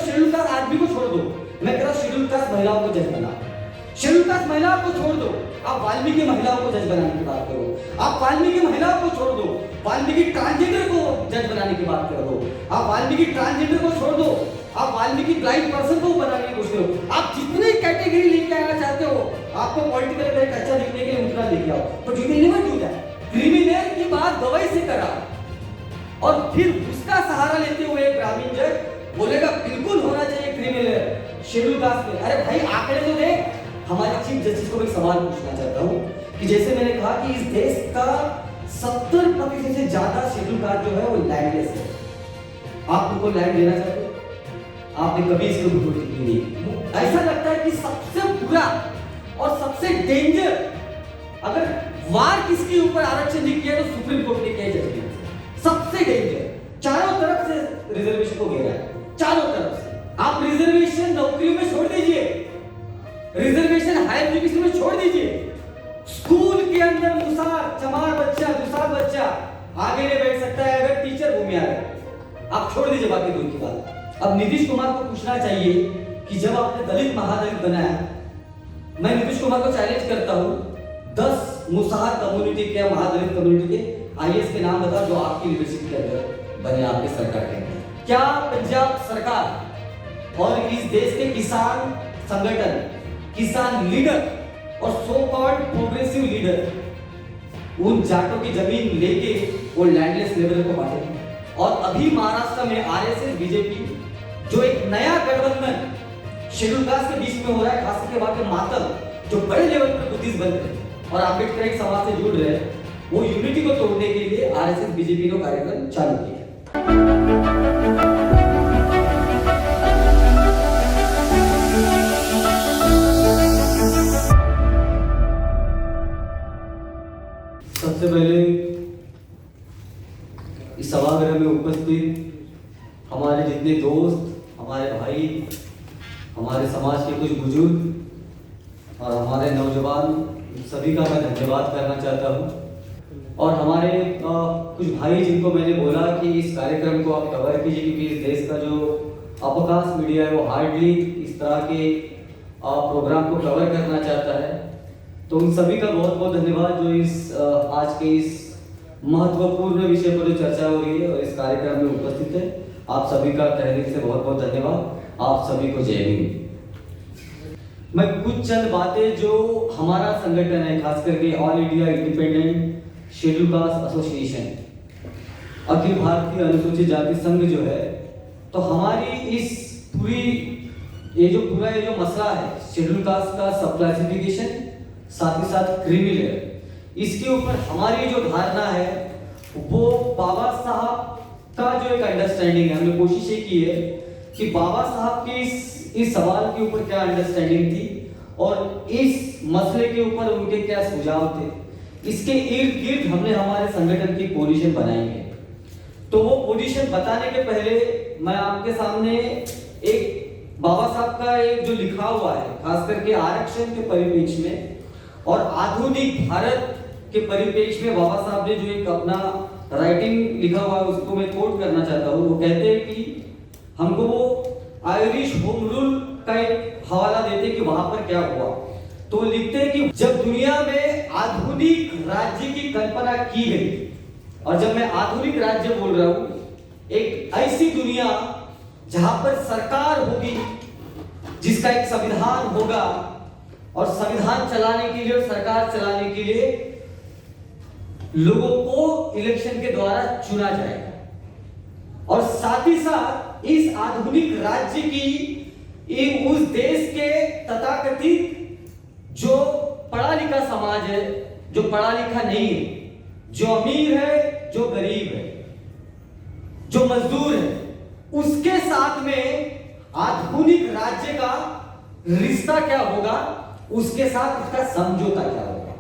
Schedule caste आदमी को छोड़ दो, मैं कह रहा हूं शेड्यूल कास्ट महिलाओं को जज बना। शेड्यूल कास्ट महिलाओं को छोड़ दो, आप वाल्मीकि महिलाओं को जज बनाने की बात करो। आप वाल्मीकि महिलाओं को छोड़ दो, वाल्मीकि ट्रांसजेंडर को जज बनाने की बात करो। आप वाल्मीकि ट्रांसजेंडर को छोड़ दो, आप वाल्मीकि ब्लाइंड पर्सन को बनाने की कोशिश करो। आप जितनी कैटेगरी लेके आना चाहते हो, आपको पॉलिटिकल में अच्छा दिखने के लिए उतना लेके आओ, तो you will never do that. Criminal की बात गवाही से करा और फिर उसका सहारा लेते हुए एक ग्रामीण जज बोलेगा बिल्कुल होना चाहिए क्रिमिनल शेड्यूल कास्ट में। अरे भाई आंकड़े तो देख। हमारे चीफ जस्टिस को एक सवाल पूछना चाहता हूं कि जैसे मैंने कहा कि इस देश का 70% से ज्यादा शेड्यूल कास्ट जो है वो लैंडलेस है। आप उनको लैंड देना चाहते हो? आपने कभी इसके ऊपर टिप्पणी नहीं। ऐसा लगता है कि सबसे बुरा और सबसे डेंजर अगर वार किसके ऊपर आरक्षण ने किया तो सुप्रीम कोर्ट ने किया जजमेंट। सबसे डेंजर चारों तरफ से रिजर्वेशन को घेरा है, चारों तरफ से। आप रिजर्वेशन नौकरियों में छोड़ दीजिए, रिजर्वेशन हायर एजुकेशन में छोड़ दीजिए, स्कूल के अंदर मुसार चमार बच्चा दुसार बच्चा आगे नहीं बैठ सकता है अगर टीचर भूमिया है। आप छोड़ दीजिए बाकी दो की बात। अब नीतीश कुमार को पूछना चाहिए कि जब आपने दलित महादलित बनाया, मैं नीतीश कुमार को चैलेंज करता हूं 10 मुसार कम्युनिटी के महादलित कम्युनिटी के आईएएस के नाम बताओ जो आपकी लीडरशिप के अंदर बने, आपके सरकार के अंदर। क्या पंजाब सरकार और इस देश के किसान संगठन, किसान लीडर और सो कॉल्ड प्रोग्रेसिव लीडर उन जाटों की जमीन लेके वो लैंडलेस लेबर को बांटे? और अभी महाराष्ट्र में आरएसएस बीजेपी जो एक नया गठबंधन शेड्यूल कास्ट के बीच में हो रहा है, खास करके वहां के मातम जो बड़े लेवल पर बुद्धिस्ट बन रहे हैं और आंबेडकर समाज से जुड़ रहे हैं, वो यूनिटी को तोड़ने के लिए आरएसएस बीजेपी ने कार्यक्रम चालू किया। सबसे पहले इस सभागृह में उपस्थित हमारे जितने दोस्त, हमारे भाई, हमारे समाज के कुछ बुजुर्ग और हमारे नौजवान, सभी का मैं धन्यवाद करना चाहता हूं। और हमारे कुछ भाई जिनको मैंने बोला कि इस कार्यक्रम को आप कवर कीजिए क्योंकि इस देश का जो अपकाश मीडिया है वो हार्डली इस तरह के प्रोग्राम को कवर करना चाहता है, तो उन सभी का बहुत बहुत धन्यवाद जो इस आज के इस महत्वपूर्ण विषय पर जो चर्चा हो रही है और इस कार्यक्रम में उपस्थित है। आप सभी का तहे दिल से बहुत बहुत धन्यवाद। आप सभी को जय हिंद। मैं कुछ चंद बातें जो हमारा संगठन है, खास करके All India Independent Scheduled Caste Association, अखिल भारतीय अनुसूचित जाति संघ जो है, तो हमारी इस पूरी ये जो मसला है शेड्यूल कास्ट का सब क्लासिफिकेशन साथ ही साथ क्रिमिनल, इसके ऊपर हमारी जो धारणा है वो बाबा साहब का जो एक अंडरस्टैंडिंग है, हमने कोशिश ये की है कि बाबा साहब के इस सवाल के ऊपर क्या अंडरस्टैंडिंग थी और इस मसले के ऊपर उनके क्या सुझाव थे, इसके इर्द गिर्द हमने हमारे संगठन की पोजीशन बनाई है। तो वो पोजीशन बताने के पहले मैं आपके सामने एक बाबा साहब का एक जो लिखा हुआ है, खास करके आरक्षण के परिप्रेक्ष्य में और आधुनिक भारत के परिप्रेक्ष्य में बाबा साहब ने जो एक अपना राइटिंग लिखा हुआ है उसको मैं कोट करना चाहता हूँ। वो कहते हैं कि हमको वो आयरिश होम रूल का एक हवाला देते कि वहां पर क्या हुआ। तो लिखते हैं कि जब दुनिया में आधुनिक राज्य की कल्पना की गई, और जब मैं आधुनिक राज्य बोल रहा हूं, एक ऐसी दुनिया जहां पर सरकार होगी जिसका एक संविधान होगा और संविधान चलाने के लिए और सरकार चलाने के लिए लोगों को इलेक्शन के द्वारा चुना जाएगा। और साथ ही साथ इस आधुनिक राज्य की उस देश के तथाकथित जो पढ़ा लिखा समाज है, जो पढ़ा लिखा नहीं है, जो अमीर है, जो गरीब है, जो मजदूर है, उसके साथ में आधुनिक राज्य का रिश्ता क्या होगा, उसके साथ उसका समझौता क्या होगा।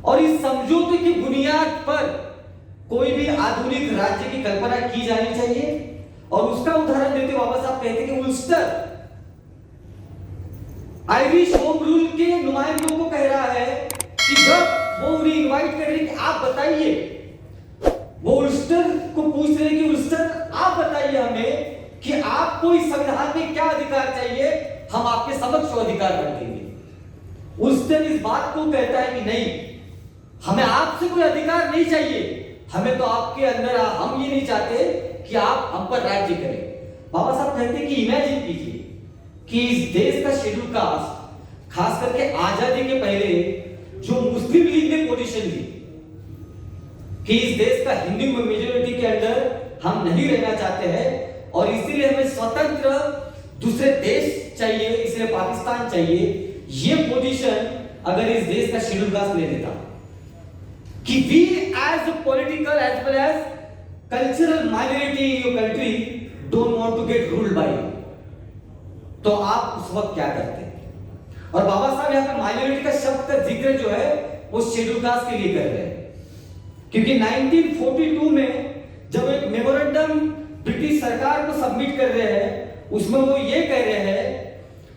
और इस समझौते की बुनियाद पर कोई भी आधुनिक राज्य की कल्पना की जानी चाहिए। और उसका उदाहरण देते बाबा साहब कहते कि उल्स्टर आयरिश होम रूल के नुमाइंदों को कह रहा है कि जब वो उन्हें इनवाइट कर रहे कि आप बताइए, वो उल्स्टर को पूछ रहे कि उल्स्टर आप बताइए हमें कि आप आपको इस संविधान में क्या अधिकार चाहिए, हम आपके समक्ष वो अधिकार रख देंगे। उस दिन इस बात को कहता है कि नहीं, हमें आपसे कोई अधिकार नहीं चाहिए, हमें तो आपके अंदर, हम ये नहीं चाहते कि आप हम पर राज्य करें। बाबा साहब कहते हैं कि इमेजिन कीजिए कि इस देश का शेड्यूल कास्ट, खास करके आजादी के पहले जो मुस्लिम लीग ने पोजीशन ली कि इस देश का हिंदू मेजोरिटी के अंदर हम नहीं रहना चाहते हैं और इसीलिए हमें स्वतंत्र दूसरे देश चाहिए, इसलिए पाकिस्तान चाहिए। ये पोजीशन अगर इस देश का शेड्यूल कास्ट ले लेता कि we as a political as well as cultural minority in your country don't want to get ruled by you, तो आप उस वक्त क्या करते? और बाबा साहब यहाँ पे माइनॉरिटी का शब्द का जिक्र जो है वो शेड्यूल कास्ट के लिए कर रहे हैं, क्योंकि 1942 में जब एक मेमोरेंडम ब्रिटिश सरकार को सबमिट कर रहे हैं, उसमें वो ये कह रहे हैं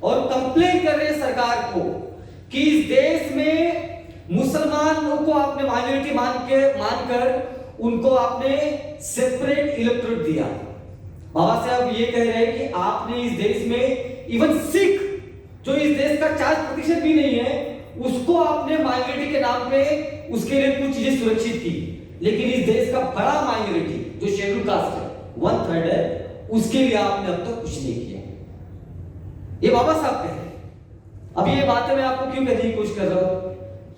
और कंप्लेन कर रहे हैं सरकार को कि इस देश में मुसलमानों को आपने माइनॉरिटी मानकर उनको आपने सेपरेट इलेक्टोरेट दिया। बाबा साहब ये कह रहे हैं कि आपने इस देश में इवन सिख जो इस देश का 4% भी नहीं है, उसको आपने माइनॉरिटी के नाम पे उसके लिए कुछ चीजें सुरक्षित की, लेकिन इस देश का बड़ा माइनॉरिटी जो शेड्यूल कास्ट है, 1/3 है, उसके लिए आपने अब तक कुछ नहीं किया। ये बाबा साहब कह रहे हैं। अब ये बातें मैं आपको क्यों कहने की कोशिश कर रहा हूं,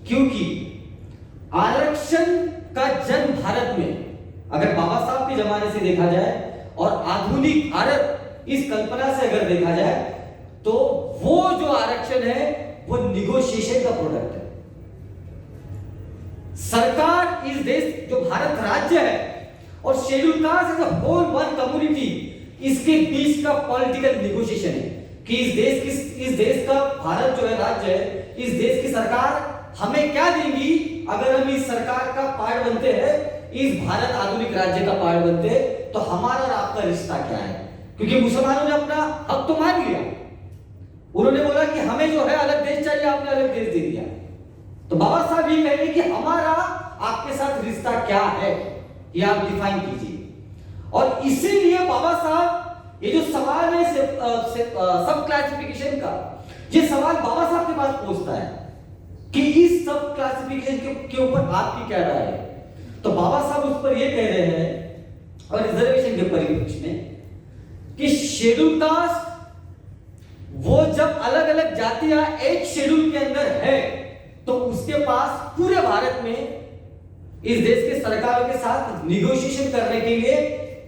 क्योंकि आरक्षण का जन्म भारत में अगर बाबा साहब के जमाने से देखा जाए और आधुनिक भारत इस कल्पना से अगर देखा जाए, तो वो जो आरक्षण है वो निगोशिएशन का प्रोडक्ट है। सरकार इस देश जो भारत राज्य है और schedule caste as a whole one community, इसके बीच का पॉलिटिकल निगोशिएशन है कि इस देश का भारत जो है राज्य है, इस देश की सरकार हमें क्या देंगी अगर हम इस सरकार का पार्ट बनते हैं, इस भारत आधुनिक राज्य का पार्ट बनते हैं, तो हमारा और आपका रिश्ता क्या है? क्योंकि मुसलमानों ने अपना हक तो मान लिया, उन्होंने बोला कि हमें जो है अलग देश चाहिए, आपने अलग देश दे दिया। तो बाबा साहब ये कह रहे हैं कि हमारा आपके साथ रिश्ता क्या है, ये आप डिफाइन कीजिए। और इसीलिए बाबा साहब ये जो सवाल है सब क्लासिफिकेशन का, ये सवाल बाबा साहब के पास पहुंचता है कि इस सब क्लासिफिकेशन के ऊपर आपकी क्या राय है। तो बाबा साहब उस पर ये कह रहे हैं और रिजर्वेशन के परिप्रेक्ष्य में कि शेड्यूल कास्ट वो जब अलग अलग जातियां एक शेड्यूल के अंदर है, तो उसके पास पूरे भारत में इस देश के सरकारों के साथ निगोशिएशन करने के लिए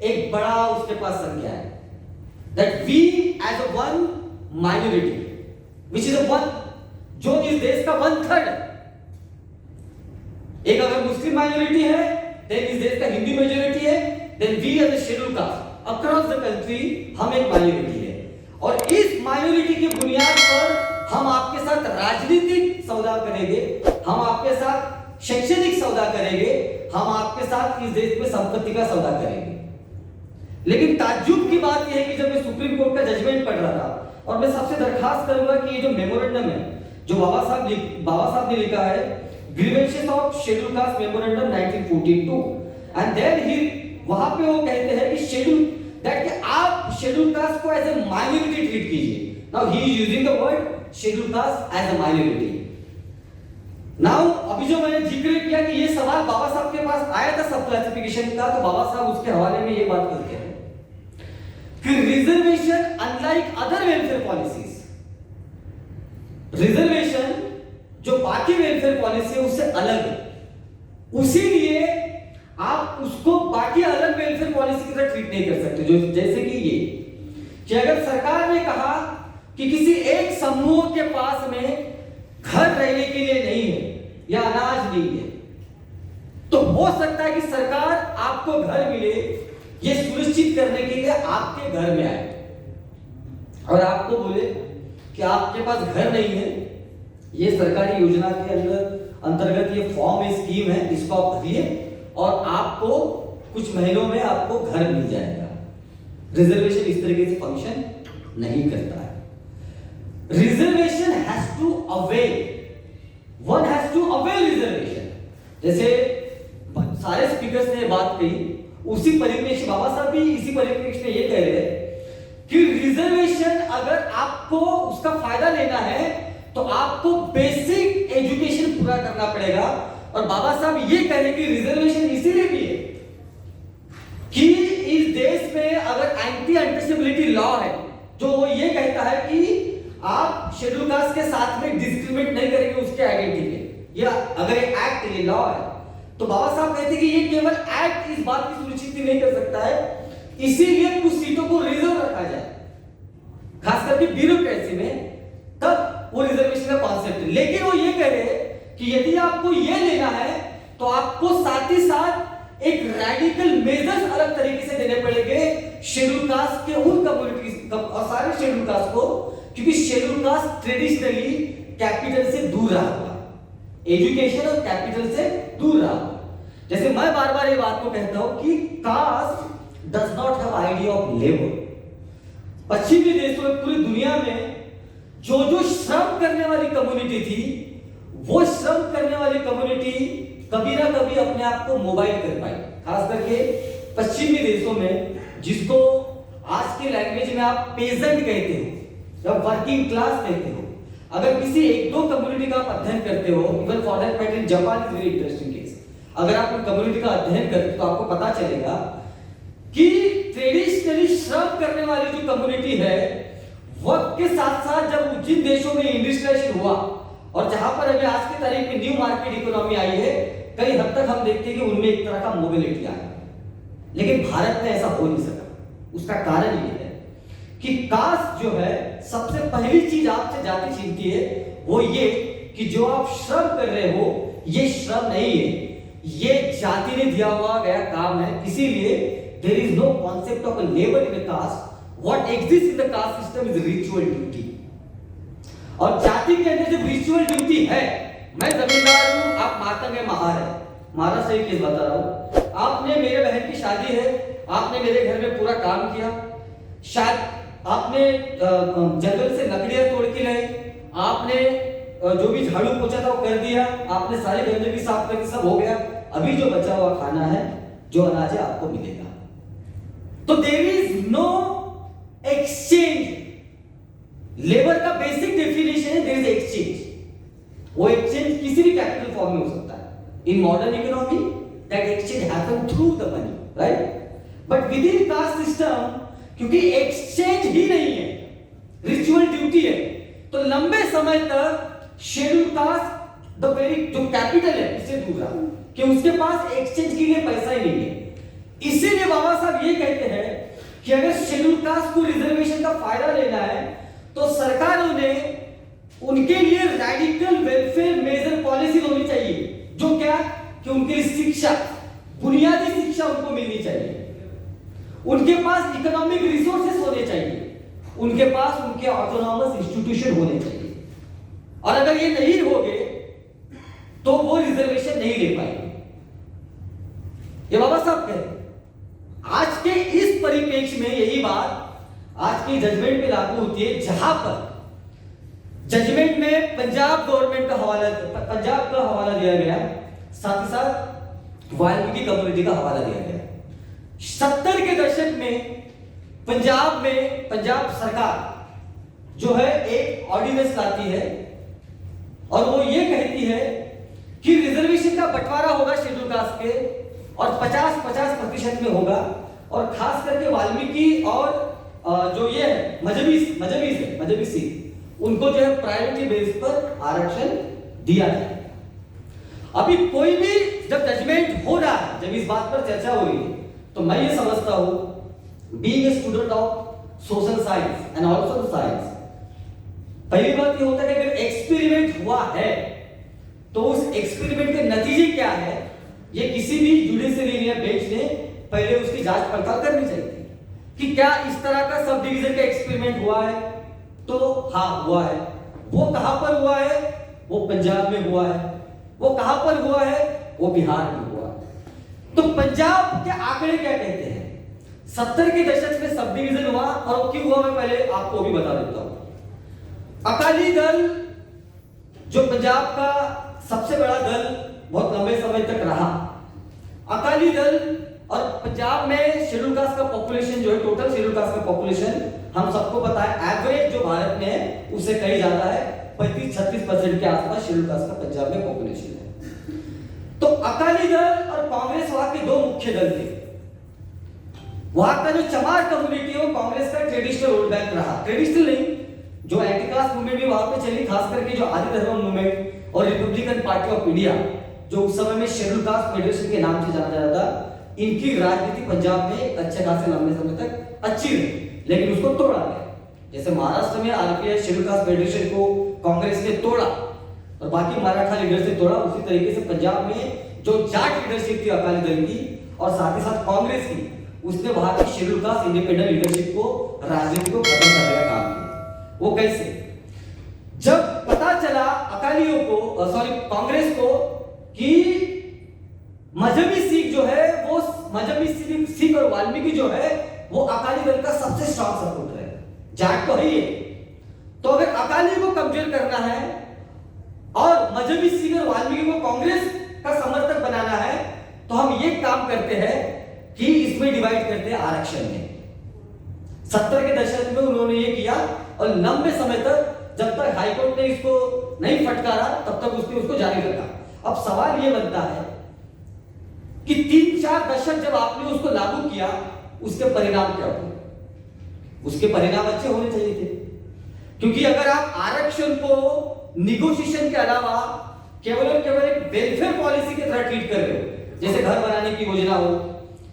एक बड़ा उसके पास संख्या है, that we as a one minority which is a one, जो इस देश का 1/3 है। एक अगर मुस्लिम माइनॉरिटी है, देन इस देश का हिंदू मेजॉरिटी है, then we as a schedule caste across the country हम एक माइनॉरिटी है। और इस माइनॉरिटी की बुनियाद पर हम आपके साथ राजनीतिक सौदा करेंगे, हम आपके साथ शैक्षणिक सौदा करेंगे, हम आपके साथ इस देश में संपत्ति का सौदा करेंगे। लेकिन ताज्जुब की बात यह है कि जब मैं सुप्रीम कोर्ट का जजमेंट पढ़ रहा था, और मैं सबसे दरखास्त करूंगा कि ये जो मेमोरेंडम है जो बाबा साहब ने लिखा है, grievances of schedule caste memorandum 1942, and then he वहां पे वो कहते हैं कि शेड्यूल दैट कि आप शेड्यूल कास्ट को एज ए माइनॉरिटी ट्रीट कीजिए। Now he is using the word schedule caste as a minority. Now अभी जो मैंने जिक्र किया कि ये सवाल बाबा साहब के पास आया था सब क्लासिफिकेशन का, तो बाबा साहब उसके हवाले में ये बात करते हैं कि reservation unlike other welfare policies, reservation जो बाकी वेलफेयर पॉलिसी है उससे अलग है, उसीलिए आप उसको बाकी अलग वेलफेयर पॉलिसी की तरह ट्रीट नहीं कर सकते। जो जैसे कि ये कि अगर सरकार ने कहा कि किसी एक समूह के पास में घर रहने के लिए नहीं है या अनाज नहीं है, तो हो सकता है कि सरकार आपको घर मिले ये सुनिश्चित करने के लिए आपके घर में आए और आपको बोले कि आपके पास घर नहीं है, ये सरकारी योजना के अंतर्गत ये फॉर्म है, स्कीम है, इसको आप भरिए और आपको कुछ महीनों में आपको घर मिल जाएगा। रिजर्वेशन इस तरीके से फंक्शन नहीं करता है। Reservation has to avail, one has to avail reservation. जैसे सारे स्पीकर्स ने बात कही, उसी परिप्रेक्ष्य बाबा साहब भी इसी परिप्रेक्ष्य में ये कह रहे हैं कि अगर आपको उसका फायदा लेना है तो आपको बेसिक एजुकेशन पूरा करना पड़ेगा। और बाबा साहब ये कह रहे कि रिजर्वेशन इसीलिए भी है कि इस देश में अगर एंटी अनटचेबिलिटी लॉ है जो ये कहता है कि आप शेड्यूल कास्ट के साथ में डिस्क्रिमिनेट नहीं करेंगे उसके आइडेंटिटी पे, या अगर ये एक्ट ये लॉ है तो बाबा साहब कहते हैं कि ये केवल एक्ट इस बात की सुनिश्चित नहीं कर सकता है, इसीलिए कुछ सीटों को रिजर्व रखा जाए खास करके ब्यूरोक्रेसी में, तब वो रिजर्वेशन का कॉन्सेप्ट है। लेकिन वो ये कह रहे हैं कि यदि आपको ये लेना है तो आपको साथ ही साथ एक रैडिकल मेजर्स अलग तरीके से देने पड़ेंगे शेड्यूल कास्ट के उन कम्युनिटीज और सारे शेड्यूल कास्ट को, क्योंकि शेड्यूल कास्ट ट्रेडिशनली कैपिटल से दूर रहा हुआ, एजुकेशन और कैपिटल से दूर रहा हुआ। जैसे मैं बार बार ये बात को कहता हूं कि caste does not have idea of labour. पश्चिमी देशों में पूरी दुनिया में जो जो श्रम करने वाली कम्युनिटी थी वो श्रम करने वाली कम्युनिटी कभी ना कभी अपने आप को मोबाइल कर पाई, खास करके पश्चिमी देशों में जिसको आज के लैंग्वेज में आप पेजेंट कहते हो या वर्किंग क्लास कहते हो। अगर किसी एक दो कम्युनिटी का आप अध्ययन करते हो, even for that matter Japan is very interesting case, अगर आप उन कम्युनिटी का अध्ययन करते तो आपको पता चलेगा कि ट्रेडिशनली श्रम करने वाली जो कम्युनिटी है वक्त के साथ साथ जब जिन देशों में इंडस्ट्रियलाइजेशन हुआ और जहां पर अभी आज की तारीख में न्यू मार्केट इकोनॉमी आई है, कई हद तक हम देखते हैं कि उनमें एक तरह का मोबिलिटी आया, लेकिन भारत में ऐसा हो नहीं सका। उसका कारण ये है कि कास्ट जो है सबसे पहली चीज आपसे जाती छीनती है वो ये कि जो आप श्रम कर रहे हो ये श्रम नहीं है, ये जाति ने दिया हुआ गया काम है। इसीलिए there is no concept of a labour in a caste, what exist in the caste system is ritual duty. और जाति के अंदर जो रिचुअल ड्यूटी है, मैं जमींदार हूं, आप मातंग है, महार है, महाराष्ट्र से केस बता रहा हूं, आपने मेरे बहन की शादी है, आपने मेरे घर में पूरा काम किया, शायद आपने जंगल से लकड़ियां तोड़ के लाए, आपने जो भी झाड़ू पोछा था वो कर दिया, आपने सारे गंदगी साफ करके सब हो गया, अभी जो बचा हुआ खाना है, जो अनाज है आपको मिलेगा। तो there is no exchange. Labour का बेसिक डेफिनेशन है देयर इज एक्सचेंज। वो एक्सचेंज किसी भी कैपिटल फॉर्म में हो सकता है। In modern economy that exchange happen through the money, right? But within caste system क्योंकि एक्सचेंज ही नहीं है, रिचुअल ड्यूटी है, तो लंबे समय तक शेड्यूल कास्ट द वेरी जो कैपिटल है इससे दूर रहा कि उसके पास एक्सचेंज के लिए पैसा ही नहीं है। इसीलिए बाबा साहब ये कहते हैं कि अगर शेड्यूल कास्ट को रिजर्वेशन का फायदा लेना है तो सरकारों ने उनके लिए रैडिकल वेलफेयर मेजर पॉलिसी होनी चाहिए, जो क्या कि उनके लिए शिक्षा, बुनियादी शिक्षा उनको मिलनी चाहिए, उनके पास इकोनॉमिक रिसोर्सेस होने चाहिए, उनके पास उनके ऑटोनॉमस इंस्टीट्यूशन होने चाहिए। और अगर ये नहीं होंगे तो वो रिजर्वेशन नहीं ले पाएंगे। ये बाबा साहब कह रहे। आज के इस परिप्रेक्ष्य में यही बात आज की जजमेंट में लागू होती है, जहां पर जजमेंट में पंजाब गवर्नमेंट का हवाला, पंजाब का हवाला दिया गया, साथ ही साथ वाल्मीकि कम्युनिटी का हवाला दिया गया। 70 के दशक में पंजाब सरकार जो है एक ऑर्डिनेंस लाती है और वो ये कहती है कि रिजर्वेशन का बंटवारा होगा शेड्यूल कास्ट के और 50-50% में होगा, और खास करके वाल्मीकि और जो ये मजहबी सिख उनको जो है प्रायोरिटी बेस पर आरक्षण दिया जाए। अभी कोई भी जब जजमेंट हो रहा है, जब इस बात पर चर्चा हो रही है, तो मैं ये समझता हूं, being a student of social science and also science, पहली बात ये होता है कि अगर एक्सपेरिमेंट हुआ है तो उस एक्सपेरिमेंट के नतीजे क्या है, ये किसी भी जुडिशियरी या बेंच ने पहले उसकी जांच पड़ताल करनी चाहिए कि क्या इस तरह का सब डिवीजन का एक्सपेरिमेंट हुआ है। तो हाँ हुआ है। वो कहां पर हुआ है? वो पंजाब में हुआ है। वो कहां पर हुआ है? वो बिहार में हुआ है। तो पंजाब के आंकड़े क्या कहते हैं? 70 के दशक में सब डिवीजन हुआ, और क्यों हुआ मैं पहले आपको भी बता देता हूं। अकाली दल जो पंजाब का सबसे बड़ा दल बहुत लंबे समय तक रहा, अकाली दल, और पंजाब में शेड्यूल कास्ट का पॉपुलेशन जो है, टोटल शेड्यूल कास्ट का पॉपुलेशन हम सबको पता है एवरेज जो भारत में है उससे कहीं ज्यादा है, 35-36% के आसपास शेड्यूल कास्ट का पंजाब में पॉपुलेशन है। तो अकाली दल और कांग्रेस वहां के दो मुख्य दल थे। वहां का जो चमार कम्युनिटी है वो कांग्रेस का ट्रेडिशनल वोट बैंक रहा, ट्रेडिशनल नहीं, जो एंटी कास्ट मूवमेंट भी वहां पे चली, खास करके जो आदि धर्म मूवमेंट और रिपब्लिकन पार्टी ऑफ इंडिया जो उस समय में शेड्यूल कास्ट फेडरेशन के नाम से जाना जाता था, इनकी राजनीति पंजाब में अच्छे खासे लंबे समय तक अच्छी रही, लेकिन उसको तोड़ा गया। जैसे महाराष्ट्र में आरपीआई शेड्यूल कास्ट फेडरेशन को कांग्रेस ने तोड़ा और बाकी मराठा लीडर से तोड़ा, उसी तरीके से पंजाब में जो जाट लीडरशिप थी अकाली दल की और साथ ही साथ कांग्रेस की, उसने वहां की शेड्यूल कास्ट इंडिपेंडेंट लीडरशिप को, राजनीति को खत्म करने का काम किया। वो कैसे? जब पता चला अकालियों को, सॉरी कांग्रेस को, कि मजहबी सिख जो है वो मजहबी सिख और वाल्मीकि जो है वो अकाली दल का सबसे स्ट्रॉन्ग सपोर्टर है, जाट तो है ही, तो अगर अकाली को कमजोर करना है और मजहबी सिख और वाल्मीकि को कांग्रेस का समर्थक बनाना है, तो हम ये काम करते हैं कि इसमें डिवाइड करते हैं आरक्षण में। 70 के दशक में उन्होंने ये किया और लंबे समय तक, जब तक हाईकोर्ट ने इसको नहीं फटकारा तब तक उसने उसको जारी रखा। अब सवाल ये बनता है कि 3-4 दशक जब आपने उसको लागू किया, उसके परिणाम क्या हुए? उसके परिणाम अच्छे होने चाहिए थे, क्योंकि अगर आप आरक्षण को निगोशिएशन के अलावा केवल और केवल एक वेलफेयर पॉलिसी की तरह ट्रीट कर रहे हो, जैसे घर बनाने की योजना हो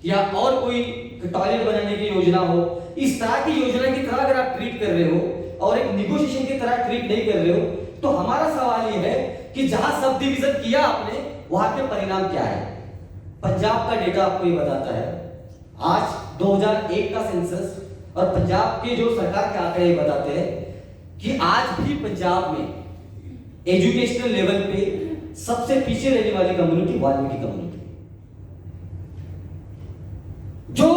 या और कोई टॉयलेट बनाने की योजना हो, इस तरह की योजना की तरह अगर आप ट्रीट कर रहे हो और एक निगोशिएशन की तरह ट्रीट नहीं कर रहे हो, तो हमारा सवाल ये है कि जहां सब डिवीजन किया आपने, वहां के परिणाम क्या है? पंजाब का डेटा आपको ये बताता है, आज 2001 का सेंसस और पंजाब के जो सरकार के आंकड़े ये बताते हैं कि आज भी पंजाब में एजुकेशनल लेवल पे सबसे पीछे रहने वाली कम्युनिटी वाल्मीकि कम्युनिटी, जो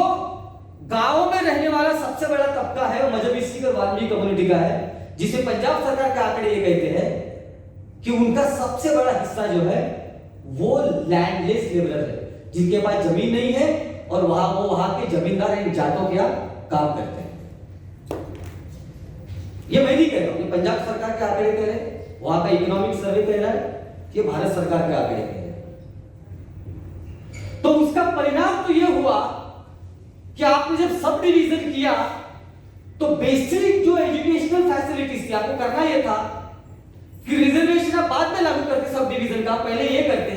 गांवों में रहने वाला सबसे बड़ा तबका है वो मजहबी सिख और वाल्मीकि कम्युनिटी का है, जिसे पंजाब सरकार के आंकड़े ये कहते हैं कि उनका सबसे बड़ा हिस्सा जो है वो लैंडलेस लेबरर है, जिनके पास जमीन नहीं है और वहां के जमींदार इन जाटों के काम करते हैं। ये मैं नहीं कह रहा हूं, ये पंजाब सरकार के आंकड़े कह रहे हैं, वहां का इकोनॉमिक सर्वे कह रहा है, ये भारत सरकार के आंकड़े कह रहे हैं। तो उसका परिणाम तो ये हुआ कि आपने जब सब डिवीजन किया तो बेसिक जो एजुकेशनल फैसिलिटीज थी, आपको करना यह था कि रिजर्वेशन आप बाद में लागू करते सब डिवीजन का, पहले ये करते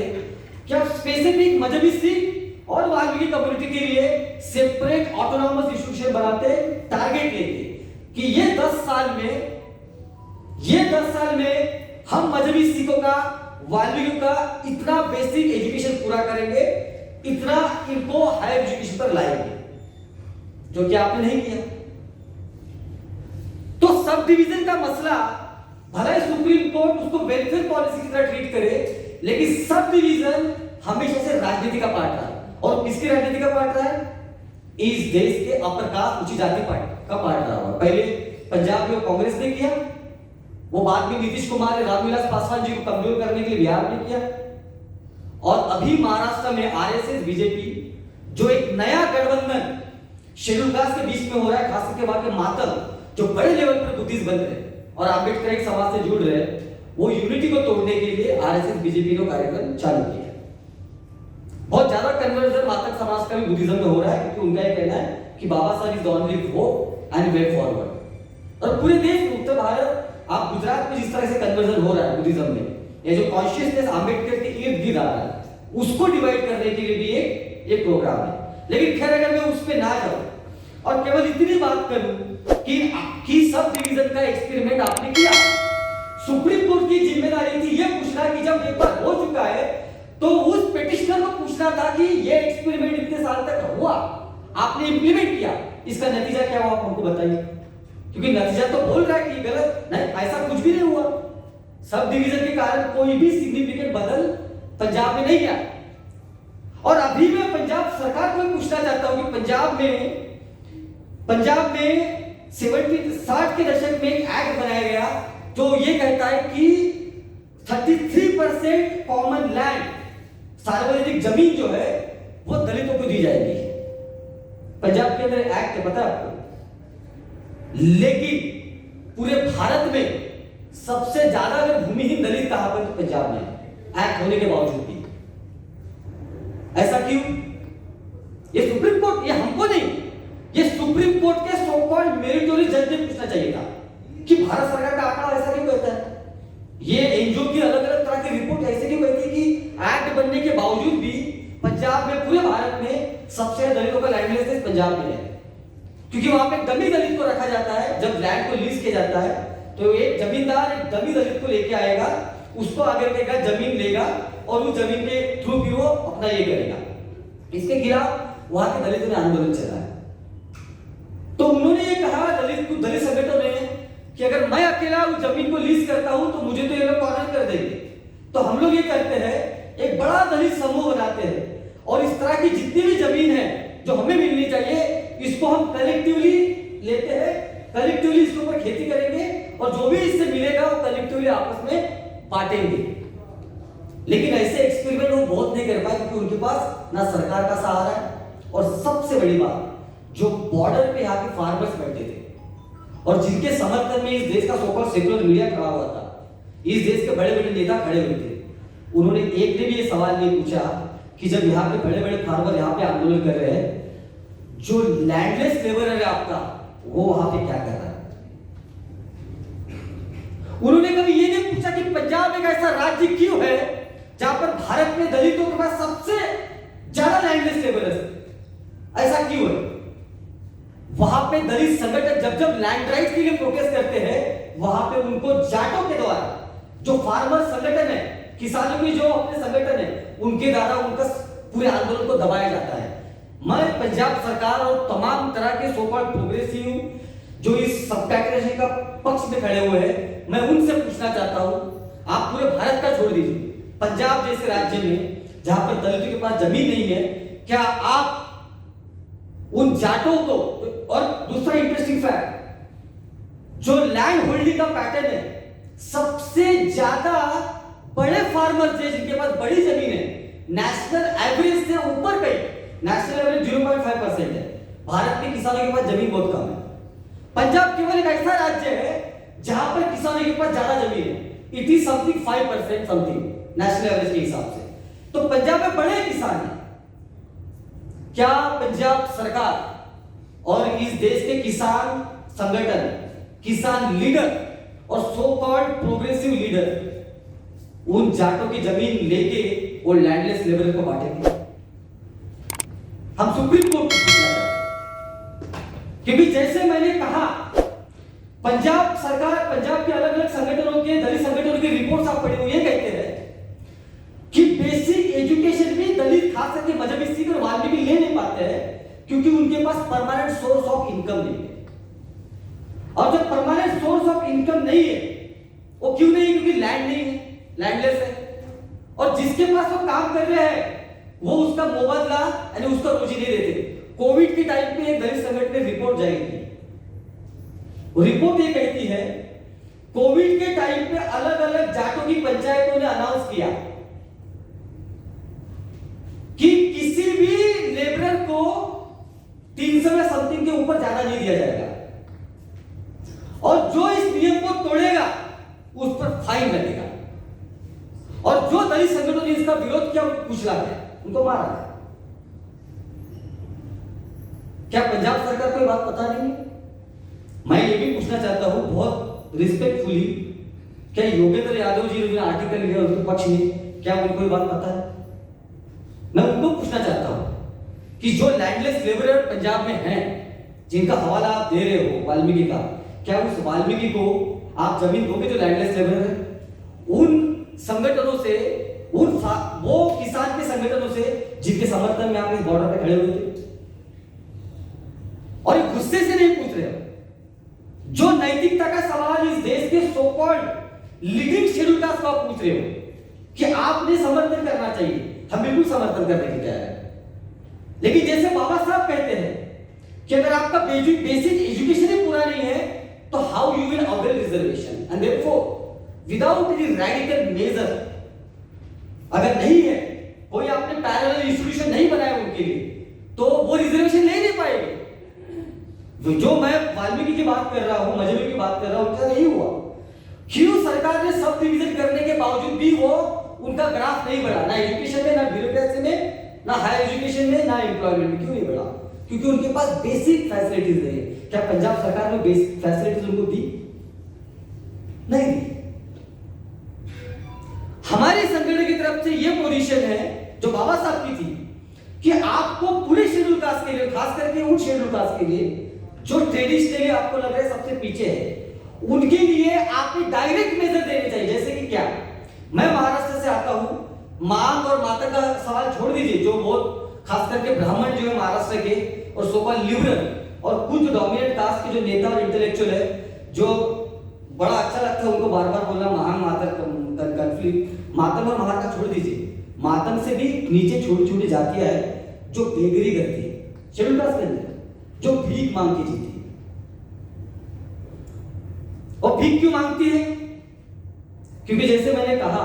कि आप स्पेसिफिक मजहबी सिख और वाल्मीकि कम्युनिटी के लिए सेपरेट ऑटोनॉमस इंस्टीट्यूशन बनाते, टारगेट लेके कि ये 10 साल में हम मजहबी सिखों का, वाल्मीकि का इतना बेसिक एजुकेशन पूरा करेंगे, इतना इनको हायर एजुकेशन पर लाएंगे, जो कि आपने नहीं किया। तो सब डिवीजन का मसला, भले सुप्रीम कोर्ट उसको वेलफेयर पॉलिसी की तरह ट्रीट करे, लेकिन सब डिवीजन हमेशा से राजनीति का पार्ट रहा है। और किसकी राजनीति का पार्ट रहा है? इस देश के अपर कास्ट उच्च जाति का पार्ट रहा हुआ। पहले पंजाब में कांग्रेस ने किया, वो बाद में नीतीश कुमार ने रामविलास पासवान जी को कमजोर करने के लिए बिहार में किया, और अभी महाराष्ट्र में आरएसएस बीजेपी जो एक नया गठबंधन शेड्यूल कास्ट के बीच में हो रहा है, खास करके वहां के मातम जो बड़े लेवल पर बुद्धिस्ट बन रहे और आम्बेडकर समाज से जुड़ रहे, वो यूनिटी को तोड़ने के लिए आरएसएस बीजेपी ने कार्यक्रम चालू किया। बहुत ज्यादा कन्वर्जन मातक समाज का भी बुद्धिज्म में हो रहा है, क्योंकि उनका ये कहना है कि बाबा साहब is the only hope and way forward. और पूरे देश में, उत्तर भारत, आप गुजरात में जिस तरह से कन्वर्जन हो रहा है बुद्धिज्म में, ये जो कॉन्शियसनेस आम्बेडकर के इर्द गिर्द आ रहा है, उसको डिवाइड करने के लिए भी एक प्रोग्राम है। लेकिन खैर, अगर मैं उस पर ना जाऊं और केवल इतनी बात करूं कि सब डिवीजन का एक्सपेरिमेंट आपने किया, सुप्रीम कोर्ट की जिम्मेदारी थी ये पूछना कि जब एक बार हो चुका है तो उस पिटिशनर को पूछना था कि ये एक्सपेरिमेंट इतने साल तक हुआ, आपने इंप्लीमेंट किया, इसका नतीजा क्या हुआ, आप हमको बताइए। क्योंकि नतीजा तो बोल रहा है कि गलत नहीं, ऐसा कुछ भी नहीं हुआ। सब डिवीजन के कारण कोई भी सिग्निफिकेंट बदल पंजाब में नहीं गया। और अभी मैं पंजाब सरकार को पूछना चाहता हूं कि पंजाब में 60 के दशक में एक एक्ट बनाया गया जो ये कहता है कि 33% कॉमन लैंड, सार्वजनिक जमीन जो है वो दलितों को दी जाएगी। पंजाब के अंदर एक्ट है, पता है आपको? लेकिन पूरे भारत में सबसे ज्यादा अगर भूमिहीन दलित कहां पर, तो पंजाब में एक्ट होने के बावजूद भी। ऐसा क्यों? ये सुप्रीम कोर्ट, ये हमको नहीं, ये सुप्रीम कोर्ट के सो कॉल्ड मेरिटोरियस जज ने पूछना चाहिए था कि भारत सरकार का आंकड़ा ऐसा क्यों कहता है। ये एनजीओ की अलग अलग तरह की रिपोर्ट ऐसे क्यों कहती है कि एक्ट बनने के बावजूद भी पंजाब में, पूरे भारत में सबसे दलितों का लैंडलेस पंजाब में है। क्योंकि वहां पे डमी दलित को रखा जाता है। जब लैंड को लीज किया जाता है तो एक जमींदार एक डमी दलित को लेके आएगा, उसको आगे देगा, जमीन लेगा और उस जमीन के थ्रू भी वो अपना ये करेगा। इसके खिलाफ वहां के दलितों ने आंदोलन चला है। तो उन्होंने ये कहा दलित संगठनों ने कि अगर मैं अकेला उस जमीन को लीज करता हूं तो मुझे तो ये लोग कॉर्नर कर देंगे। तो हम लोग ये करते हैं, एक बड़ा दलित समूह बनाते हैं और इस तरह की जितनी भी जमीन है जो हमें मिलनी चाहिए, इसको हम कलेक्टिवली लेते हैं, कलेक्टिवली इसके ऊपर खेती करेंगे और जो भी इससे मिलेगा वो कलेक्टिवली आपस में बांटेंगे। लेकिन ऐसे एक्सपेरिमेंट वो बहुत नहीं कर पाए क्योंकि उनके पास ना सरकार का सहारा है, और सबसे बड़ी बात, जो बॉर्डर पे यहाँ के फार्मर्स बैठे थे और जिनके समर्थन में इस देश का सो कॉल्ड सेक्युलर मीडिया खड़ा हुआ था, इस देश के बड़े बड़े नेता खड़े हुए थे, उन्होंने एक ने भी ये सवाल नहीं पूछा कि जब यहाँ के बड़े बड़े फार्मर यहाँ पे आंदोलन कर रहे हैं, जो लैंडलेस लेबरर है आपका, वो वहां पे क्या कर रहा है। उन्होंने कभी ये नहीं पूछा कि पंजाब एक ऐसा राज्य क्यों है जहां पर भारत में दलितों के पास सबसे ज्यादा लैंडलेस लेबरर्स है, ऐसा क्यों है। वहां पे दलित संगठन जब जब लैंड राइट्स के लिए प्रोटेस्ट करते हैं, वहां पे उनको जाटों के द्वारा, जो फार्मर संगठन है, किसानों की जो अपने संगठन है, उनके द्वारा उनका पूरे आंदोलन को दबाया जाता है। मैं पंजाब सरकार और तमाम तरह के सो कॉल्ड प्रोग्रेसिव जो इस सबकैटेगरी का पक्ष में खड़े हुए हैं, मैं उनसे पूछना चाहता हूं, आप पूरे भारत का छोड़ दीजिए, पंजाब जैसे राज्य में जहां पर दलितों के पास जमीन नहीं है, क्या आप उन जाटों को, और दूसरा इंटरेस्टिंग फैक्ट, जो लैंड होल्डिंग का पैटर्न है, सबसे ज्यादा बड़े फार्मर्स है जिनके पास बड़ी जमीन है, नेशनल एवरेज से ऊपर गई, नेशनल एवरेज 0.5% है। भारत के किसानों के पास जमीन बहुत कम है। पंजाब केवल एक ऐसा राज्य है जहां पर किसानों के पास ज्यादा जमीन है, it is something 5% something national average के हिसाब से। तो पंजाब में बड़े किसान हैं। क्या पंजाब सरकार और इस देश के किसान संगठन, किसान लीडर और सो कॉल्ड प्रोग्रेसिव लीडर उन जाटों की जमीन लेके वो लैंडलेस लेबर को बांटेंगे? हम सुप्रीम कोर्ट को पूछना चाहते हैं, क्योंकि जैसे मैंने कहा, पंजाब सरकार, पंजाब के अलग अलग संगठनों के, दलित संगठनों की रिपोर्ट्स आप पढ़ी हुई है, कहते हैं कि बेसिक एजुकेशन भी दलित खास करके मजहबी सिख और वाल्मीकि ले नहीं पाते हैं क्योंकि उनके पास परमानेंट सोर्स ऑफ इनकम नहीं है। और जब परमानेंट सोर्स ऑफ इनकम नहीं है, वो क्यों नहीं है? क्योंकि लैंड नहीं है, लैंडलेस है, और जिसके पास वो काम कर रहे हैं वो उसका मुआवजा यानी उसका रोजी नहीं देते। कोविड के टाइम पे एक दलित संगठन ने रिपोर्ट जारी की, वो रिपोर्ट ये कहती है कोविड के टाइम पे अलग अलग जाटों की पंचायतों ने अनाउंस किया कि किसी भी लेबरर को 300 या समथिंग के ऊपर ज्यादा नहीं दिया जाएगा, और जो इस नियम को तोड़ेगा उस पर फाइन लगेगा, और जो दलित संगठनों ने इसका विरोध किया उनको कुचला गया, उनको मारा गया। क्या पंजाब सरकार को ये बात पता नहीं है? मैं ये भी पूछना चाहता हूं बहुत रिस्पेक्टफुली, क्या योगेंद्र यादव जी ने आर्टिकल लिया उनके पक्ष में, क्या उनको ये बात पता है? मैं उनको पूछना चाहता हूं कि जो लैंडलेस लेबरर पंजाब में हैं, जिनका हवाला आप दे रहे हो वाल्मीकि का, क्या उस वाल्मीकि को आप जमीन दोगे जो लैंडलेस लेबरर है? उन संगठनों से, वो किसान के संगठनों से जिनके समर्थन में आप इस बॉर्डर पे खड़े हुए थे, और गुस्से से नहीं पूछ रहे हो, जो नैतिकता का सवाल इस देश के so called leading schedule caste को आप पूछ रहे हो कि आपने समर्थन करना चाहिए, हम बिल्कुल समर्थन करने के तैयार है। लेकिन जैसे बाबा साहब कहते हैं कि अगर आपका बेसिक एजुकेशन ही पूरा नहीं है तो how you will avail reservation, and therefore without any radical measure, अगर नहीं है, कोई आपने पैरेलल इंस्टीट्यूशन नहीं बनाया उनके लिए, तो वो रिजर्वेशन ले नहीं पाएंगे। जो मैं वाल्मीकि की बात कर रहा हूं, मजहबी की बात कर रहा हूं, उनका नहीं हुआ। क्यों सरकार ने सब डिवीजन करने के बावजूद भी वो उनका ग्राफ नहीं बढ़ा, ना एजुकेशन में, ना ब्यूरोक्रेसी में, ना हायर एजुकेशन में, ना एम्प्लॉयमेंट में? क्यों नहीं बढ़ा? क्योंकि उनके पास बेसिक फैसिलिटीज नहीं है। क्या पंजाब सरकार ने बेसिक फैसिलिटीज उनको दी? नहीं दी। हमारे संगठन की तरफ से ये पोजीशन है जो बाबा साहब की थी कि आपको पूरे शेड्यूल कास्ट के लिए, खास करके उन शेड्यूल कास्ट के लिए जो ट्रेडिशनली आपको लग रहा है सबसे पीछे है, उनके लिए आपने डायरेक्ट मेजर देने चाहिए। जैसे कि क्या, मैं महाराष्ट्र से आता हूं, मांग और माता का सवाल छोड़ दीजिए, जो बहुत खास करके ब्राह्मण जो है महाराष्ट्र के और सोकॉल्ड लिबरल और कुछ डोमिनेंट कास्ट के जो नेता और इंटेलेक्चुअल है, जो बड़ा अच्छा लगता है उनको बार बार बोलना महान मातम कंफ्लिक्ट, मातम और महान का छोड़ दीजिए, मातम से भी नीचे छोटी छोटी जातियां है जो बेगरी करती है शेड्यूल कास्ट के अंदर, जो भीख मांग के जीती है। और भीख क्यों मांगती है? क्योंकि जैसे मैंने कहा,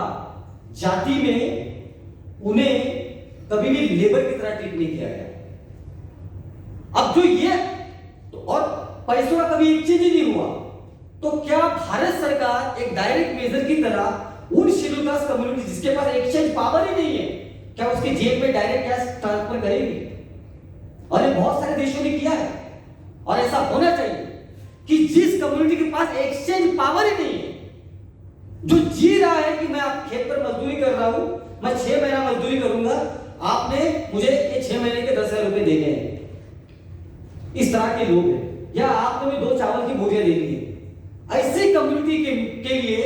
जाति में उन्हें कभी भी लेबर की तरह ट्रीट नहीं किया गया। अब जो ये तो और पैसों का कभी एक्सचेंज ही नहीं हुआ, तो क्या भारत सरकार एक डायरेक्ट मेजर की तरह उन शेड्यूल कास्ट कम्युनिटी जिसके पास एक्सचेंज पावर ही नहीं है, क्या उसके जेब में डायरेक्ट कैश ट्रांसफर करेगी? और ये बहुत सारे देशों ने किया है, और ऐसा होना चाहिए कि जिस कम्युनिटी के पास एक्सचेंज पावर ही नहीं है, जो जी रहा है कि मैं आप खेत पर मजदूरी कर रहा हूं, मैं 6 महीना मजदूरी करूंगा, आपने मुझे ये 6 महीने के 10,000 रुपए देने हैं, इस तरह के लोग हैं, या आपने मुझे 2 चावल की बोरियां देनी है, ऐसी कम्युनिटी के लिए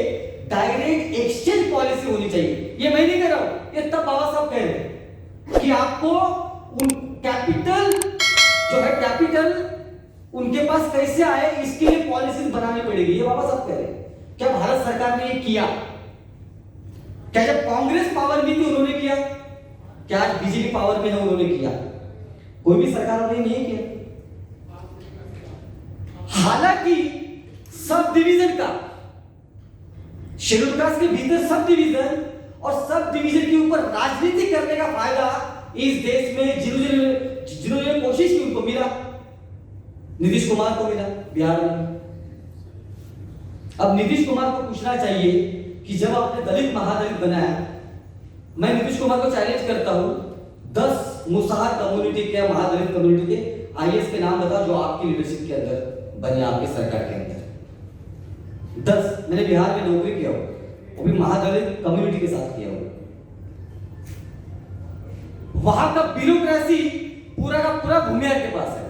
डायरेक्ट एक्सचेंज पॉलिसी होनी चाहिए। ये मैं नहीं कह रहा हूं, ये तब बाबा साहब कह रहे हैं कि आपको उन कैपिटल जो है, कैपिटल उनके पास कैसे आए इसके लिए पॉलिसीज बनानी पड़ेगी, ये बाबा साहब कह रहे हैं। क्या भारत सरकार ने ये किया? क्या जब कांग्रेस पावर में थी उन्होंने किया? क्या आज बीजेपी पावर में है उन्होंने किया? कोई भी सरकार ने नहीं किया। हालांकि सब डिवीजन का, शेड्यूल कास्ट के भीतर सब डिवीजन और सब डिवीजन के ऊपर राजनीति करने का फायदा इस देश में जिन्होंने कोशिश की उनको मिला। नीतीश कुमार को मिला बिहार में। अब नीतीश कुमार को पूछना चाहिए कि जब आपने दलित महादलित बनाया, मैं नीतीश कुमार को चैलेंज करता हूं, 10 मुसहर कम्युनिटी के, महादलित कम्युनिटी के आईएएस के नाम बताओ जो आपकी लीडरशिप के अंदर बने, आपकी सरकार के अंदर 10। मैंने बिहार में नौकरी किया हो, वो भी महादलित कम्युनिटी के साथ किया हो। वहां का ब्यूरोक्रेसी पूरा का पूरा भूमिया के पास है।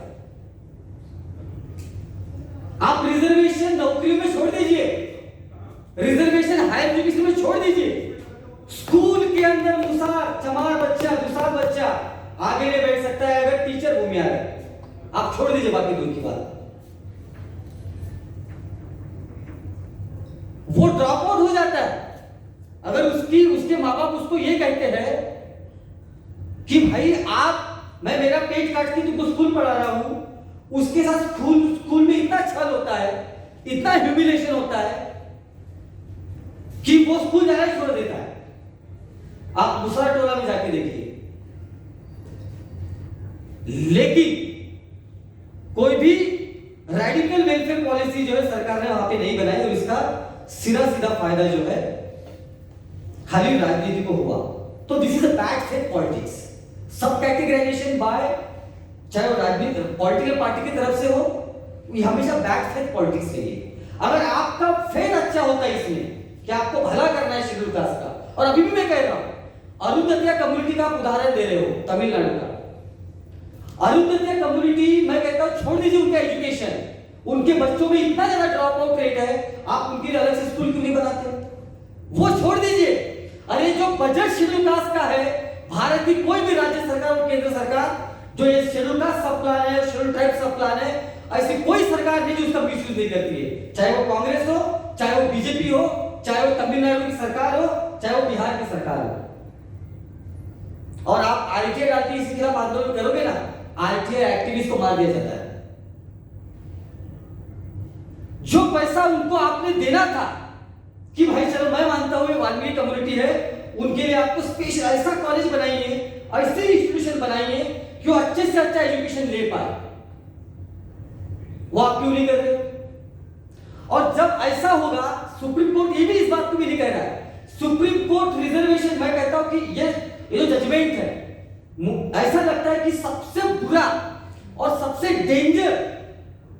आप रिजर्वेशन नौकरियों में छोड़ दीजिए, रिजर्वेशन हायर एजुकेशन में छोड़ दीजिए, स्कूल के अंदर मुसहर चमार बच्चा, दुसार बच्चा आगे नहीं बैठ सकता है अगर टीचर भूमिया है। आप छोड़ दीजिए बाकी दूर की बात, वो ड्रॉप आउट हो जाता है अगर उसके माँ बाप उसको ये कहते हैं कि भाई मैं मेरा पेट काट के तुमको स्कूल पढ़ा रहा हूं, उसके साथ स्कूल में इतना छल होता है, इतना ह्यूमिलेशन होता है कि वो स्कूल जाना ही छोड़ देता है। आप दूसरा टोला में जाके देखिए। लेकिन कोई भी रेडिकल वेलफेयर पॉलिसी जो है सरकार ने वहां पे नहीं बनाई, और इसका सीधा फायदा जो है खाली राजनीति को हुआ। तो this is a bad faith politics. सब कैटेगराइजेशन बाय, चाहे वो राजनीति पॉलिटिकल पार्टी की तरफ से हो, ये हमेशा बैड फेथ पॉलिटिक्स के लिए। अगर आपका फेथ अच्छा होता है इसमें कि आपको भला करना है शेड्यूल कास्ट का, और अभी भी मैं कह रहा हूं, अरुंधतिया कम्युनिटी का आप उदाहरण दे रहे हो तमिलनाडु का। अरुंधतिया कम्युनिटी, मैं कहता हूं छोड़ दीजिए उनका एजुकेशन, उनके बच्चों में इतना ज्यादा ड्रॉप आउट रेट है, आप उनके लिए अलग से स्कूल क्यों नहीं बनाते? वो छोड़ दीजिए। अरे जो बजट शेड्यूल कास्ट का है, भारत की कोई भी राज्य सरकार और केंद्र सरकार जो ये शेड्यूल कास्ट सब प्लान है, शेड्यूल ट्राइब सब प्लान है, ऐसी कोई सरकार नहीं जो उसका मिसयूज नहीं करती है। चाहे वो कांग्रेस हो, चाहे वो बीजेपी हो, चाहे वो तमिलनाडु की सरकार हो, चाहे वो बिहार की सरकार हो। और आप आरटीआई डालते इसी खिलाफ आंदोलन करोगे ना, आरटीआई एक्टिविस्ट को मार दिया जाता है। जो पैसा उनको आपने देना था कि भाई चलो मैं मानता हूं ये वाल्मीकि कम्युनिटी है, उनके लिए आपको स्पेशल ऐसा कॉलेज बनाइए, ऐसे इंस्टीट्यूशन बनाइए कि वो अच्छे से अच्छा एजुकेशन ले पाए। वो आप क्यों नहीं कर रहे? और जब ऐसा होगा, सुप्रीम कोर्ट ये भी इस बात को भी नहीं कह रहा है, सुप्रीम कोर्ट रिजर्वेशन, मैं कहता हूं कि ये जो जजमेंट है, ऐसा लगता है कि सबसे बुरा और सबसे डेंजर,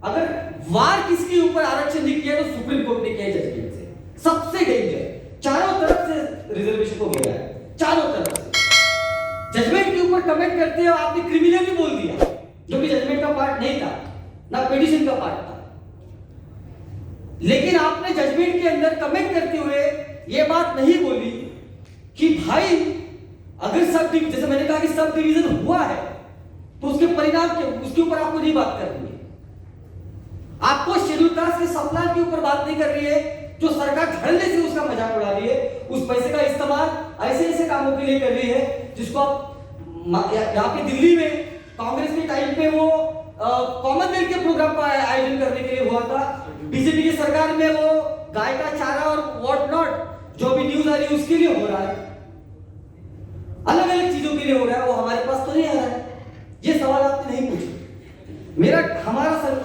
अगर वार किसके ऊपर आरक्षण ने किया तो सुप्रीम कोर्ट ने किया जजमेंट से। सबसे डेंजर, चारों तरफ से रिजर्वेशन को घेरा है, चारों तरफ से। जजमेंट के ऊपर कमेंट करते हो, आपने क्रिमिनल भी बोल दिया, जो कि जजमेंट का पार्ट नहीं था, ना पिटीशन का पार्ट था। लेकिन आपने जजमेंट के अंदर कमेंट करते हुए यह बात नहीं बोली कि भाई अगर सब डिवीजन, जैसे मैंने कहा कि सब डिवीजन हुआ है तो उसके परिणाम के, उसके ऊपर आपको नहीं बात करनी है। आपको शेड्यूल कास्ट के सप्लान के ऊपर बात नहीं कर रही है, जो सरकार धड़ल्ले से उसका मजाक उड़ा रही है, उस पैसे का इस्तेमाल ऐसे ऐसे कामों के लिए कर रही है जिसको आप यहाँ पे दिल्ली में कांग्रेस के टाइम पे वो कॉमनवेल्थ के प्रोग्राम का आयोजन करने के लिए हुआ था, बीजेपी की सरकार में वो गाय का चारा और व्हाट नॉट जो भी न्यूज आ रही है उसके लिए हो रहा है, अलग अलग चीजों के लिए हो रहा है, वो हमारे पास तो नहीं आ रहा है। ये सवाल आपने नहीं पूछा।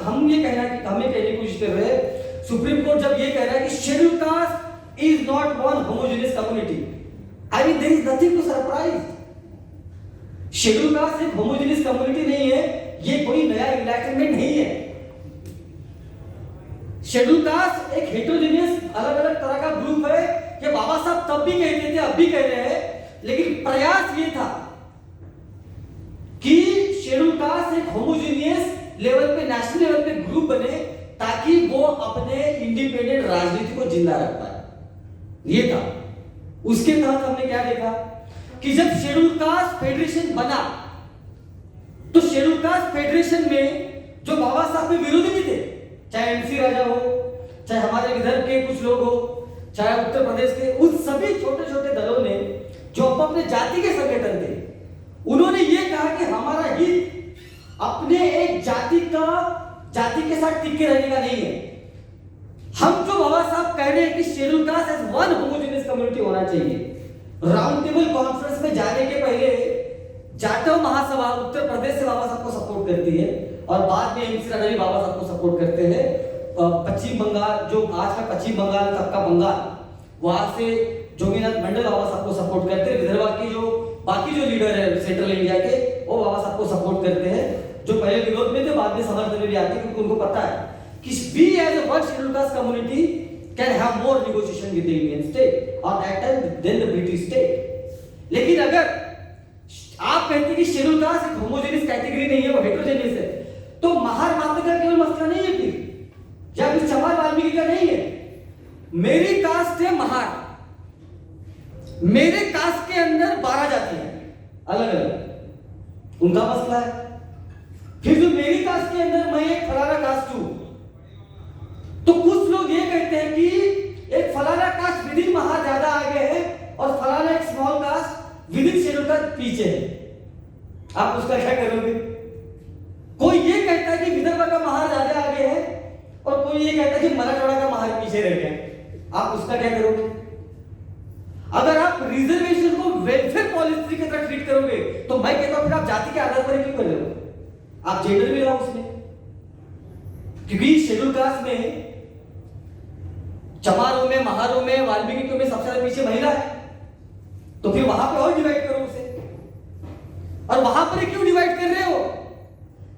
हम ये कहना कि हमें कहने की कोशिश कर रहे हैं, सुप्रीम कोर्ट जब ये कह रहा है कि schedule caste is not one homogeneous community, I mean there is nothing to surprise. Schedule caste एक होमोजेनियस कम्युनिटी नहीं है, ये कोई नया इनलाइटनमेंट नहीं है। शेड्यूल कास्ट एक हेटेरोजेनियस अलग अलग तरह का ग्रुप है, कि बाबा साहब तब भी कहते थे, अब भी कह रहे हैं, लेकिन प्रयास ये था कि शेड्यूल कास्ट एक होमोजेनियस लेवल पे, नेशनल लेवल पे ग्रुप बने, ताकि वो अपने इंडिपेंडेंट राजनीति को जिंदा रख पाए। ये था। उसके तहत हमने क्या देखा कि जब शेड्यूल कास्ट फेडरेशन बना तो शेड्यूल कास्ट फेडरेशन में जो बाबा साहब के विरोधी भी थे, चाहे एमसी राजा हो, चाहे हमारे विदर्भ के कुछ लोग हो, चाहे उत्तर प्रदेश के, उन सभी छोटे छोटे दलों ने जो अपने जाति के संगठन थे, उन्होंने ये कहा कि हमारा हित अपने एक जाति के साथ टिके रहने का नहीं है। हम जो बाबा साहब कह रहे हैं कि schedule caste as one homogeneous community होना चाहिए। राउंड टेबल कॉन्फ्रेंस में जाने के पहले जाटव महासभा उत्तर प्रदेश से बाबा साहब को सपोर्ट करती है, और बाद में एमसी राजा भी बाबा साहब को सपोर्ट करते हैं। पश्चिम बंगाल, जो आज का पश्चिम बंगाल तक का बंगाल, वहां से जोगीनाथ मंडल बाबा साहब को सपोर्ट करते हैं। विदर्भ की जो बाकी जो लीडर है सेंट्रल इंडिया के, वो बाबा साहब को सपोर्ट करते हैं, जो पहले विरोध में थे, बाद में समर्थन में भी आते हैं, क्योंकि उनको पता है कि we as a one scheduled caste community can have more negotiation with the Indian state or that time than the British state। लेकिन अगर आप कहते हैं कि शेड्यूल कास्ट एक होमोजेनियस कैटेगरी नहीं है, वो हेटेरोजेनियस है, तो महार मात्र का केवल मसला नहीं है फिर, या फिर चमार वाल्मीकि का नहीं है। मेरी कास्ट है महार, मेरे कास्ट के अंदर 12 जाति है अलग अलग, उनका मसला है। फिर जो मेरी कास्ट के अंदर मैं एक फलाना कास्ट हूं, तो कुछ लोग ये कहते हैं कि एक फलाना कास्ट विदिन महार ज्यादा आगे है और फलाना एक small caste within schedule caste पीछे है। आप उसका क्या करोगे? कोई ये कहता है कि विदर्भ का महार ज्यादा आगे है और कोई ये कहता है कि मराठवाड़ा का महार पीछे रह गया। आप उसका क्या करोगे? अगर आप रिजर्वेशन को वेलफेयर पॉलिसी की तरह ट्रीट करोगे तो मैं कहता हूं फिर आप जाति के आधार पर क्यों कर रहे हो? आप जेंडर भी लाओ उसमें, क्योंकि शेड्यूल कास्ट में चमारों में, महारों में, वाल्मीकियों में सबसे ज्यादा पीछे महिला है, तो फिर वहां पे और डिवाइड करो उसे। और वहां पर क्यों डिवाइड कर रहे हो?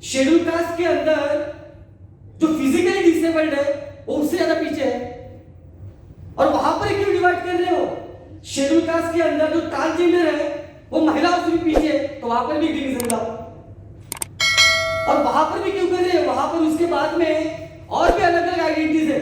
शेड्यूल कास्ट के अंदर जो फिजिकली डिसेबल्ड है वो उससे ज्यादा पीछे है, और वहां पर क्यों डिवाइड कर रहे हो? शेड्यूल कास्ट के अंदर जो ट्रांसजेंडर है वो महिलाओं से भी पीछे है, तो वहां पर भी डिवीजन लाओ। और वहां पर भी क्यों कर रहे हैं? वहां पर उसके बाद में और भी अलग अलग आइडेंटिटीज है,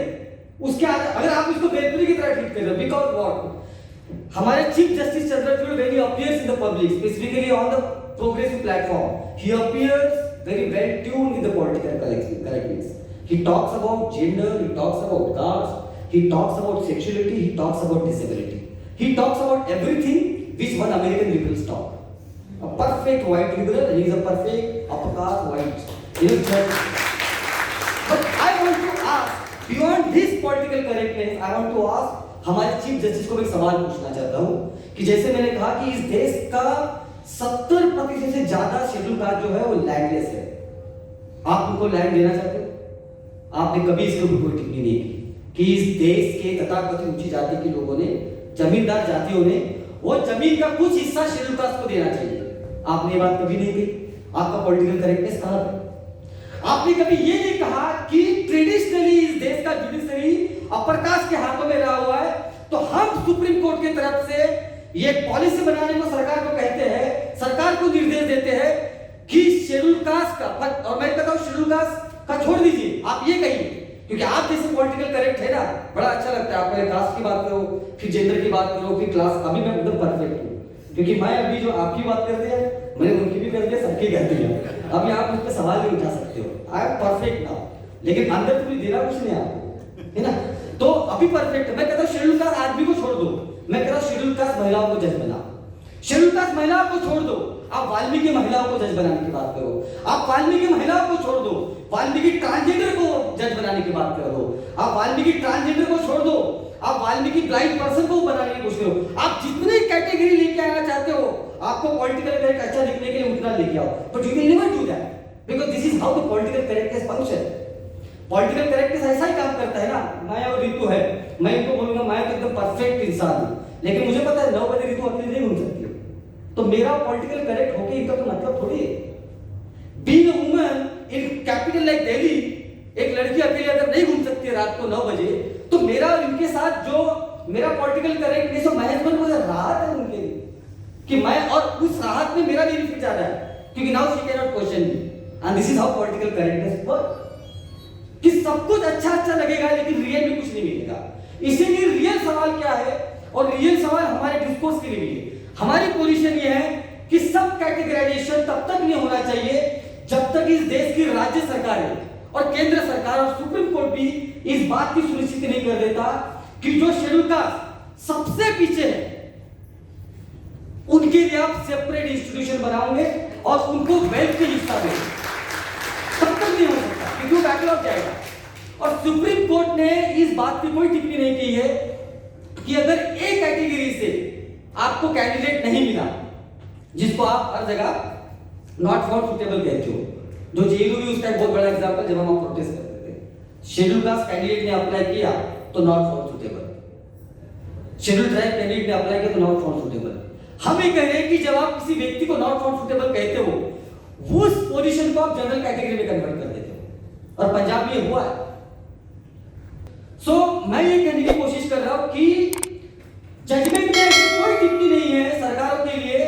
उसके अगर आप इसको वेलफेयर की तरह ट्रीट कर रहे हो, बिकॉज व्हाट हमारे chief justice Chandrachud when he appears in the public, specifically on the progressive platform, he appears very well tuned in the political correctness. He talks about gender, he talks about caste, he talks about sexuality, he talks about disability, he talks about everything which one American liberals talk. A perfect white liberal, he is a perfect upper caste white. But I want to ask, beyond this political correctness, I want to ask, हमारे chief justice को मैं सवाल पूछना चाहता हूं कि जैसे मैंने कहा कि इस देश का 70% से ज्यादा शेड्यूल कास्ट जो है वो लैंडलेस है। आप उनको लैंड देना चाहते हो? आपने कभी इसके ऊपर कोई टिप्पणी नहीं की कि इस देश के तथाकथित ऊंची जाति के लोगों ने, जमींदार जातियों ने, वो जमीन का कुछ हिस्सा शेड्यूल कास्ट को देना चाहिए। आपने ये बात कभी नहीं की। आपका पॉलिटिकल करेक्टनेस कहां है? आपने कभी ये नहीं कहा कि ट्रेडिशनली इस देश का जुडिशरी अपर कास्ट के हाथों में रहा हुआ है, तो हम सुप्रीम कोर्ट की तरफ से ये पॉलिसी बनाने को सरकार को कहते हैं, सरकार को निर्देश देते हैं कि शेड्यूल कास्ट का, और मैं कहता हूं शेड्यूल कास्ट का छोड़ दीजिए, आप ये कहिए, क्योंकि आप जैसे पॉलिटिकल करेक्ट है ना, बड़ा अच्छा लगता है। आप पहले कास्ट की बात करो, फिर जेंडर की बात करो, फिर क्लास। अभी मैं एकदम परफेक्ट हूं, क्योंकि मैं अभी जो आपकी बात कर दिया मैंने उनकी भी कर दिया, सबकी कर दिया। अभी आप मुझ पर सवाल नहीं उठा सकते हो। आई एम परफेक्ट नाउ, लेकिन अंदर तो देना कुछ नहीं आपको, है ना? तो अभी परफेक्ट है। मैं कहता हूं शेड्यूल कास्ट आदमी को छोड़ दो, मैं कहता हूं शेड्यूल कास्ट महिलाओं को जज बनाओ। शेड्यूल कास्ट महिलाओं को छोड़ दो, आप वाल्मीकि महिलाओं को जज बनाने की बात करो। आप वाल्मीकि महिलाओं को छोड़ दो, वाल्मीकि ट्रांसजेंडर को जज बनाने की बात करो। आप वाल्मीकि ट्रांसजेंडर को छोड़ दो, आप वाल्मीकि ब्लाइंड पर्सन को बनाने की कोशिश करो। आप जितनी कैटेगरी लेके आना चाहते हो, आपको पॉलिटिकल करेक्ट अच्छा दिखने के लिए उतना लेके आओ, but you will never do that, because this is how the political correctness function. Political correctness ऐसा ही काम करता है ना। माया और ऋतु है, मैं इनको बोलूंगा माया तो एकदम परफेक्ट इंसान है, लेकिन मुझे पता है 9 बजे ऋतु अकेले नहीं घूम सकती, तो मेरा पॉलिटिकल करेक्ट होके इनका तो मतलब थोड़ी है। Being a woman in capital like Delhi, एक लड़की अकेले अगर नहीं घूम सकती है रात को 9 बजे, तो मेरा और इनके साथ जो मेरा पॉलिटिकल करेक्टनेस और मैनेजमेंट मुझे राहत है उनके लिए, कि मैं, और उस राहत में मेरा बेनिफिट ज्यादा है, क्योंकि now she can not question me, and this is how political correctness work, कि सब कुछ अच्छा अच्छा लगेगा लेकिन रियल में कुछ नहीं मिलेगा। इसीलिए रियल सवाल क्या है, और रियल सवाल हमारे डिस्कोर्स के लिए भी है। हमारी पोजीशन ये है कि सब कैटेगराइजेशन तब तक नहीं होना चाहिए जब तक इस देश की राज्य सरकारें और केंद्र सरकार और सुप्रीम कोर्ट भी इस बात की सुनिश्चित नहीं कर देता कि जो शेड्यूल कास्ट सबसे पीछे है उनके लिए आप सेपरेट इंस्टीट्यूशन बनाओगे और उनको वेल्थ के हिस्सा देंगे। तब तक नहीं हो सकता, क्योंकि वो बैकलॉग जाएगा। और सुप्रीम कोर्ट ने इस बात की कोई टिप्पणी नहीं की है कि अगर एक कैटेगरी से आपको कैंडिडेट नहीं मिला, जिसको आप हर जगह नॉट फॉर सुटेबल कहते हो, जो जेयू भी उसका एक बहुत बड़ा एग्जांपल, जब हम प्रोटेस्ट करते थे, शेड्यूल कास्ट कैंडिडेट ने अप्लाई किया तो not for suitable, schedule tribe candidate ने अप्लाई किया तो नॉट फॉर सुटेबल। हम ये कह रहे हैं कि जब आप किसी व्यक्ति को नॉट फॉर सुटेबल कहते हो, उस पोजीशन को आप जनरल कैटेगरी में कन्वर्ट कर देते हो, और पंजाब में हुआ है। सो मैं ये कहने की कोशिश कर रहा हूं कि जजमेंट में कोई टिप्पणी नहीं है सरकारों के लिए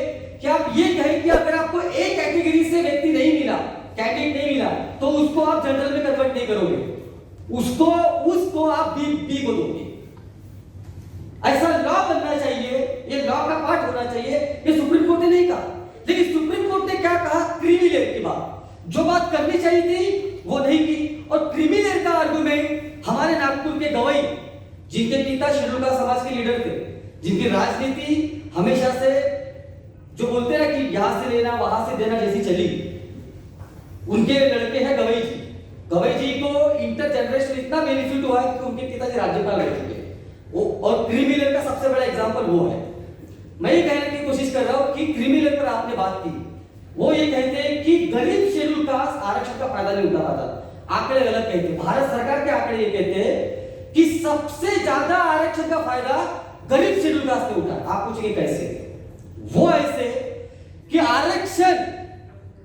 कि आप ये कहें कि अगर आपको एक कैटेगरी से व्यक्ति नहीं मिला, कैंडिडेट नहीं मिला, तो उसको आप जनरल में कन्वर्ट नहीं करोगे, उसको आप बी को दोगे। ऐसा लॉ बनना चाहिए, ये लॉ का पार्ट होना चाहिए। ये सुप्रीम कोर्ट ने नहीं कहा, लेकिन सुप्रीम कोर्ट ने क्या कहा, क्रीमी लेयर की बात, जो बात करनी चाहिए थी वो नहीं की। और क्रीमी लेयर का आर्गुमेंट हमारे नागपुर के गवई, जिनके पिता शेड्यूल कास्ट समाज के लीडर थे, जिनकी राजनीति हमेशा से जो बोलते ना कि यहां से लेना वहां से देना जैसी चली, उनके लड़के हैं गवई जी। गवई जी को इंटर जनरेशन इतना बेनिफिट हुआ है कि उनके पिताजी राज्यपाल रह चुके, और क्रीमी लेयर का सबसे बड़ा एग्जांपल वो है। मैं ये कहने की कोशिश कर रहा हूं कि क्रीमी लेयर पर आपने बात की, वो ये कहते हैं कि गरीब शेड्यूल कास्ट आरक्षण का फायदा नहीं उठा पाता। आंकड़े गलत कहते हैं, भारत सरकार के आंकड़े ये कहते हैं कि सबसे ज्यादा आरक्षण का फायदा गरीब शेड्यूल कास्ट ने उठा। आप पूछेंगे कैसे? वो ऐसे कि आरक्षण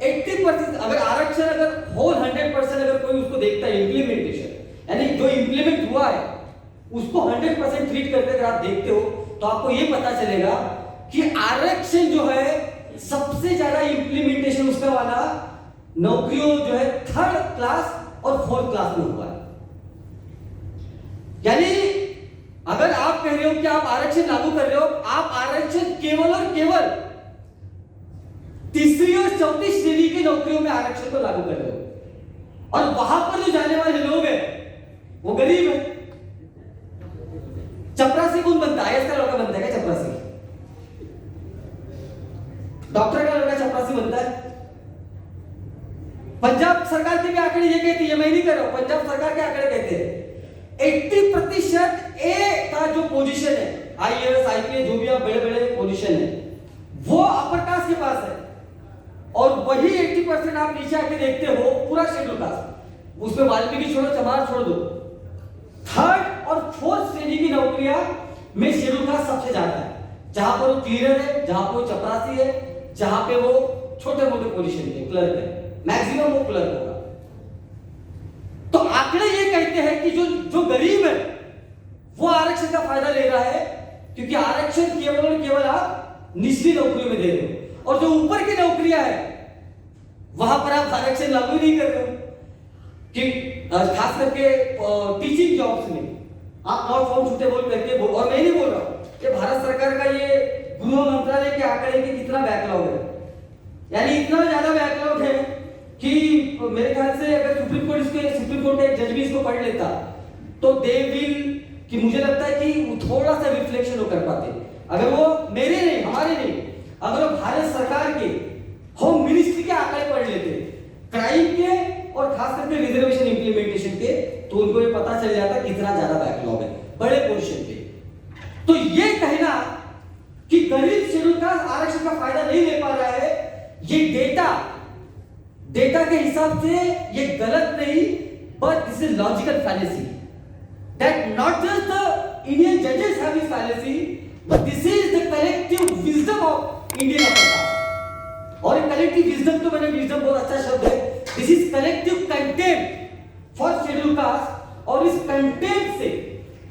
80%, अगर आरक्षण अगर होल 100% अगर कोई उसको देखता है इंप्लीमेंटेशन, यानी जो इंप्लीमेंट हुआ है उसको 100% ट्रीट करके अगर आप देखते हो, तो आपको ये पता चलेगा कि आरक्षण जो है सबसे ज्यादा इंप्लीमेंटेशन उसका वाला नौकरियों जो है 3rd क्लास और 4th क्लास में हुआ है। यानी अगर आप कह रहे हो कि आप आरक्षण लागू कर रहे हो, आप आरक्षण केवल और केवल 3री और 4थी श्रेणी की नौकरियों में आरक्षण को लागू कर रहे हो, और वहां पर जो जाने वाले लोग हैं वो गरीब है। चपरासी कौन बनता है? इसका लड़का बनता है क्या चपरासी? डॉक्टर का लड़का चपरासी बनता है? पंजाब सरकार के भी आंकड़े ये कहती है, मैं नहीं कर रहा हूं, पंजाब सरकार के आंकड़े कहते हैं 80% ए का जो पोजीशन है, आईएएस आईपीएस जो भी आप बड़े बड़े पोजीशन है, वो अपर कास्ट के पास है, और वही 80% आप नीचे आके देखते हो पूरा शेड्यूल कास्ट, उसमें वाल्मीकि छोड़ो, चमार छोड़ दो, थर्ड और फोर्थ श्रेणी की नौकरियां में शेड्यूल कास्ट सबसे ज्यादा है, जहां पर वो क्लियर है, जहां पर वो चपरासी है, जहां पे वो छोटे मोटे पोजीशन पे क्लर्क है, मैक्सिमम वो क्लर्क होगा। तो आंकड़े ये कहते हैं कि जो गरीब है वो आरक्षण का फायदा ले रहा है, क्योंकि आरक्षण केवल और केवल आप निचली नौकरियों में दे रहे हो, और जो ऊपर की नौकरियां है वहां पर आप आरक्षण लागू नहीं कर रहे हो। कि खास करके टीचिंग जॉब्स में आप नॉट फाउंड सुटेबल करके और मैं नहीं बोल रहा हूं कि भारत सरकार का ये गृह मंत्रालय के आंकड़े के कितना बैकलॉग है, यानी इतना ज्यादा बैकलॉग है कि मेरे ख्याल से अगर सुप्रीम कोर्ट का एक जज भी इसको पढ़ लेता तो दे विल, कि मुझे लगता है कि थोड़ा सा रिफ्लेक्शन वो कर पाते, अगर वो मेरे नहीं, हमारे नहीं, अगर वो भारत सरकार के होम मिनिस्ट्री के आंकड़े पढ़ लेते क्राइम के और खास करके रिजर्वेशन इंप्लीमेंटेशन के, तो उनको ये पता चल जाता कितना ज्यादा बैकलॉग है बड़े पोर्शन पे। तो ये कहना कि गरीब शेड्यूल कास्ट आरक्षण का फायदा नहीं ले पा रहा है, ये डेटा के हिसाब से ये गलत नहीं, but this is logical fallacy that not just the Indian जजेस have this fallacy, but this is the collective wisdom of Indian upper caste. और कलेक्टिव विजडम तो मैंने विजडम बहुत अच्छा शब्द है, this is collective contempt for scheduled caste, और इस कंटेम्प्ट से,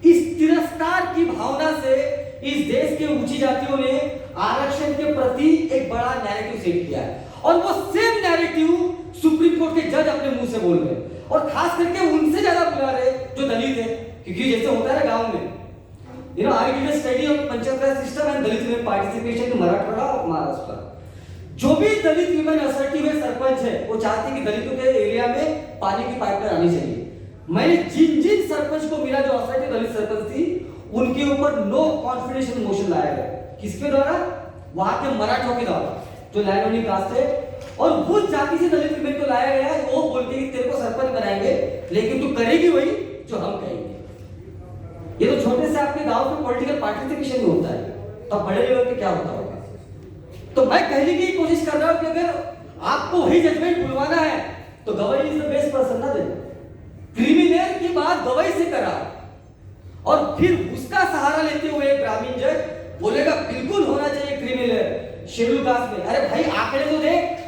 इस तिरस्कार की भावना से इस देश के ऊंची जातियों ने आरक्षण के प्रति एक बड़ा नैरेटिव सेट किया है, और वो सेम नैरेटिव सुप्रीम कोर्ट के जज अपने मुंह से बोल रहे हैं, और खास करके उनसे ज्यादा बुला रहे जो दलित है, क्योंकि जैसे होता है ना गांव में, you know I did a study of panchayat Raj system and Dalit women participation in Marathwada और महाराष्ट्र। जो भी दलित विमेन असर्टिव है सरपंच है, वो चाहते हैं कि दलितों के एरिया में पानी की पाइपलाइन आनी चाहिए। मैंने जिन सरपंच को मिला जो असर्टिव दलित सरपंच थी, उनके ऊपर नो कॉन्फिडेंस मोशन लाया गया। किसके द्वारा? वहां के मराठों के द्वारा, जो लैंड ओनिंग कास्ट है, और उस जाति से दलित विमेन को लाया गया है, वो बोलते कि तेरे को सरपंच बनाएंगे, लेकिन तू करेगी वही जो हम कहेंगे। ये तो छोटे से आपके गांव में पॉलिटिकल पार्टिसिपेशन में होता है, तो बड़े लेवल पे क्या होता होगा। तो मैं कहने की कोशिश कर रहा हूं कि अगर आपको वही जजमेंट बुलवाना है तो गवाही इज द बेस्ट पर्सन ना दे। क्रिमिनल की बात गवाही से करा, और फिर उसका सहारा लेते हुए ग्रामीण जज बोलेगा बिल्कुल होना चाहिए क्रिमिनल शेड्यूल कास्ट में। अरे भाई आंकड़े तो देख,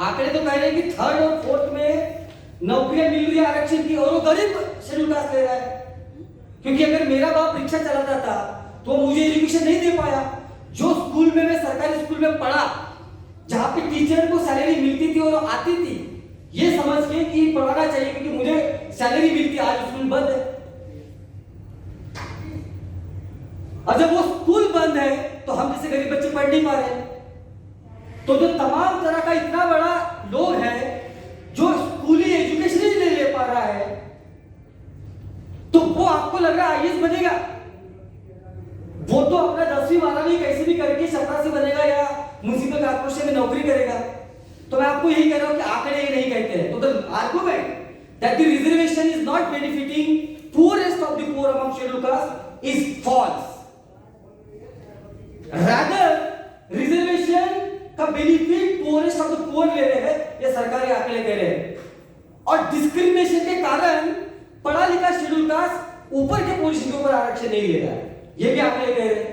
आंकड़े तो कह रहे हैं कि थर्ड और फोर्थ में नौकरियां मिल रही है आरक्षण की, और वो गरीब शेड्यूल कास्ट ले रहा है। क्योंकि अगर मेरा बाप रिक्शा चलाता था तो मुझे एजुकेशन नहीं दे पाया। जो स्कूल में मैं सरकारी स्कूल में पढ़ा, जहां पे टीचर को सैलरी मिलती थी और आती थी, ये समझ के कि पढ़ाना चाहिए क्योंकि मुझे सैलरी मिलती, आज स्कूल बंद है। और जब वो स्कूल बंद है तो हम जैसे गरीब बच्चे पढ़ नहीं पा रहे। तो जो तमाम तरह का इतना बड़ा लोग है जो स्कूली एजुकेशन ही नहीं ले पा रहा है, तो वो आपको लग रहा है आईएएस बनेगा, वो तो अपना 10वीं 12वीं कैसे भी करके चपरासी बनेगा या म्युनिसिपल कॉर्पोरेशन में नौकरी करेगा। तो मैं आपको यही कह रहा हूं कि आंकड़े ये नहीं कहते हैं। तो the argument that the reservation is not benefiting poorest of the poor among scheduled caste is false. Rather, reservation का benefit poorest of the poor ले रहे हैं, ये सरकारी आंकड़े कह रहे हैं। और डिस्क्रिमिनेशन के कारण पढ़ा लिखा शेड्यूल कास्ट ऊपर के पोजीशन के ऊपर आरक्षण नहीं ले रहा है, ये भी आंकड़े कह रहे हैं।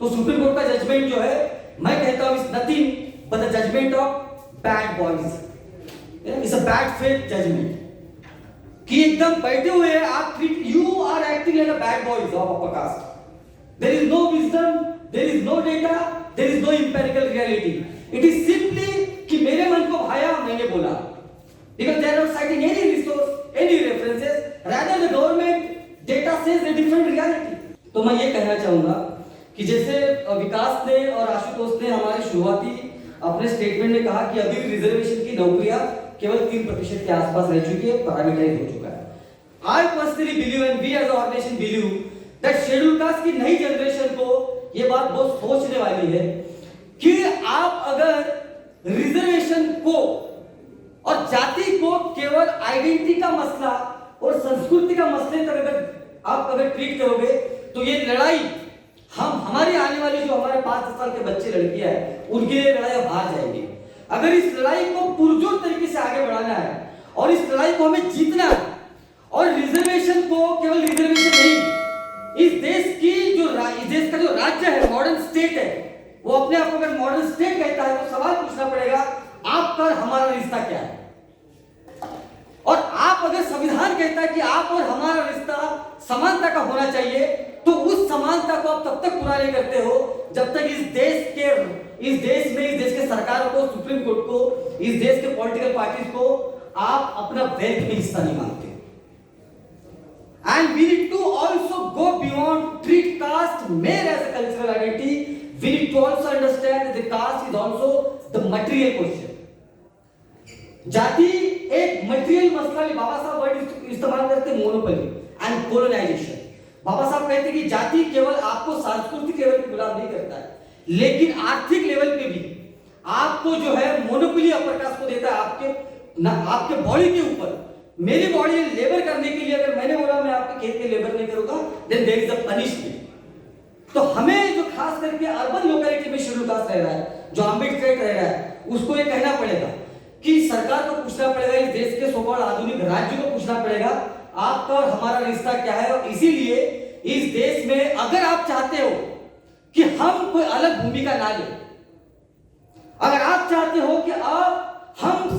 तो सुप्रीम कोर्ट का जजमेंट जो है, मैं कहता हूं is nothing but the judgement of bad boys, it's a bad faith judgement, कि एकदम बैठे हुए हैं आप, you are acting like a bad boys of upper caste. There is no wisdom, there is no data, there is no empirical reality. It is simply कि मेरे मन को भाया, मैंने बोला, because they are not citing any resource, any references, rather the government data says a different reality. तो मैं ये कहना चाहूंगा कि जैसे विकास ने और आशुतोष ने हमारे शुरुआती अपने स्टेटमेंट में कहा कि अभी रिजर्वेशन की नौकरियां केवल 3% के आसपास रह चुकी है, पैरामीटराइज हो चुका है। I personally believe and we as an organization believe that scheduled caste की नई जनरेशन को ये बात बहुत सोचने वाली है कि आप अगर रिजर्वेशन को और जाति को केवल आइडेंटिटी का मसला और संस्कृति का मसले तक अगर ट्रीट करोगे तो ये लड़ाई हमारी आने वाली जो हमारे 5-10 साल के बच्चे लड़कियां हैं उनके लिए लड़ाई हार जाएंगे। अगर इस लड़ाई को पुरजोर तरीके से आगे बढ़ाना है और इस लड़ाई को हमें जीतना है। और रिजर्वेशन को केवल रिजर्वेशन नहीं, इस देश का जो राज्य है, मॉडर्न स्टेट है, वो अपने आप को अगर मॉडर्न स्टेट कहता है तो सवाल पूछना पड़ेगा आपका और हमारा रिश्ता क्या है। और आप अगर संविधान कहता है कि आप और हमारा रिश्ता समानता का होना चाहिए, तो उस समानता को आप तब तक पूरा नहीं करते हो जब तक इस देश के सरकार को, सुप्रीम कोर्ट को, इस देश के पॉलिटिकल पार्टीज को आप अपना वेल्थ में हिस्सा नहीं मानते। And we need to also go beyond treat caste mere as a cultural identity. We need to also understand that the caste is also the material question. जाति एक मटेरियल मसला है। बाबा साहब वर्ड इस्तेमाल करते हैं मोनोपोली एंड कोलोनाइजेशन। बाबा साहब कहते हैं कि जाति केवल आपको सांस्कृतिक लेवल पे गुलाम नहीं करता है, लेकिन आर्थिक लेवल पे भी आपको जो है मोनोपोली अपर कास्ट को देता है आपके बॉडी के ऊपर। मेरी बॉडी लेबर करने के लिए अगर मैंने बोला मैं आपके खेत में लेबर नहीं करूंगा, then there is a punishment. तो हमें जो खास करके अर्बन लोकेलिटी में शेड्यूल कास्ट रह रहा है, जो अम्बेडकर रह रहा है, उसको ये कहना पड़ेगा कि सरकार को पूछना पड़ेगा, इस देश के सोकॉल्ड आधुनिक राज्य को पूछना पड़ेगा आपका और हमारा रिश्ता क्या है। और इसीलिए इस देश में अगर आप चाहते हो कि हम कोई अलग भूमिका ना लें, अगर आप चाहते हो कि हम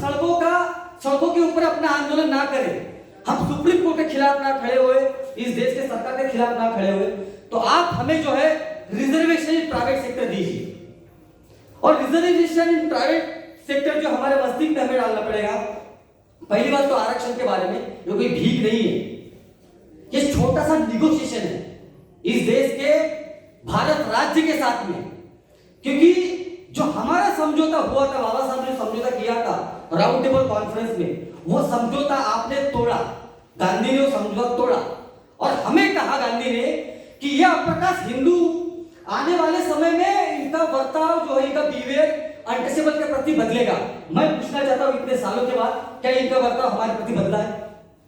सड़कों के ऊपर अपना आंदोलन ना करें, हम सुप्रीम कोर्ट के खिलाफ ना खड़े हुए, इस देश के सरकार के खिलाफ ना खड़े हुए, तो आप हमें जो है रिजर्वेशन इन प्राइवेट सेक्टर दीजिए। और रिजर्वेशन इन प्राइवेट सेक्टर जो हमारे मस्तिष्क में हमें डालना पड़ेगा। पहली बात तो आरक्षण के बारे में, जो कोई भीख नहीं है, ये छोटा सा निगोशिएशन है इस देश के भारत राज्य के साथ में। क्योंकि जो हमारा समझौता हुआ था, बाबा साहब ने समझौता किया था राउंड टेबल कॉन्फ्रेंस में, वो समझौता आपने तोड़ा, गांधी ने वो समझौता तोड़ा। और हमें कहा गांधी ने कि यह अप्रकाश हिंदू आने वाले समय में इनका बर्ताव जो है, इनका बिहेवियर अनटचेबल के प्रति बदलेगा। मैं पूछना चाहता हूं इतने सालों के बाद, क्या इनका बर्ताव हमारे प्रति बदला है?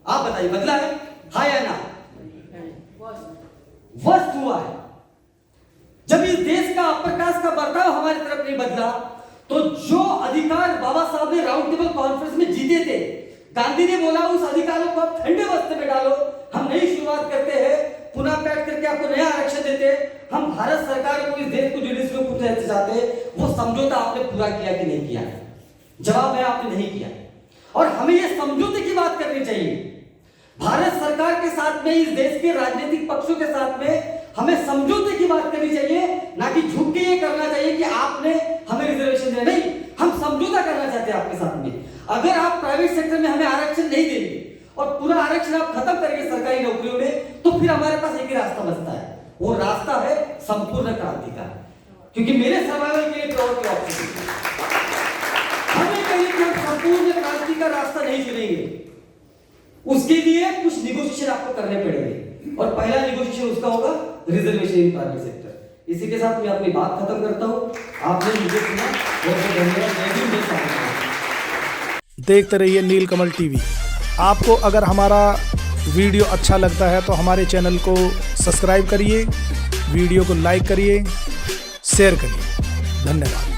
आप बताइए, बदला है? हाँ या ना? वर्स्ट हुआ है। जब इस देश का अपर कास्ट का बर्ताव हमारी तरफ नहीं बदला, तो जो अधिकार बाबा साहब ने राउंड टेबल कॉन्फ्रेंस में जीते थे, गांधी ने बोला उस अधिकारों को आप ठंडे बस्ते में डालो, हम नई शुरुआत करते हैं, पुनः पैठ करके आपको नया आरक्षण देते, हम भारत सरकार को, इस देश को जुडिशरी को पूछना चाहते हैं, वो समझौता आपने पूरा किया कि नहीं किया? जवाब है आपने नहीं किया। और हमें ये समझौते की बात करनी चाहिए भारत सरकार के साथ में, इस देश के राजनीतिक पक्षों के साथ में हमें समझौते की बात करनी चाहिए, ना कि झुक के ये करना चाहिए कि आपने हमें रिजर्वेशन दिया। नहीं, हम समझौता करना चाहते हैं आपके साथ में। अगर आप प्राइवेट सेक्टर में हमें आरक्षण नहीं देंगे और पूरा आरक्षण आप खत्म करेंगे सरकारी नौकरियों में, तो फिर हमारे पास एक ही रास्ता बचता है, वो रास्ता है संपूर्ण क्रांति का। क्योंकि मेरे सर्वाइवल के लिए और कोई ऑप्शन नहीं। हमें कहीं कि हम संपूर्ण क्रांति का रास्ता नहीं चुनेंगे, उसके लिए कुछ निगोशिएशन आपको करने पड़ेंगे, और पहला निगोशिएशन उसका होगा रिजर्वेशन इन प्राइवेट सेक्टर। इसी के साथ मैं अपनी बात खत्म करता हूं। आपने मुझे सुना, बहुत धन्यवाद। देखते रहिए नीलकमल टीवी। आपको अगर हमारा वीडियो अच्छा लगता है तो हमारे चैनल को सब्सक्राइब करिए, वीडियो को लाइक करिए, शेयर करिए। धन्यवाद।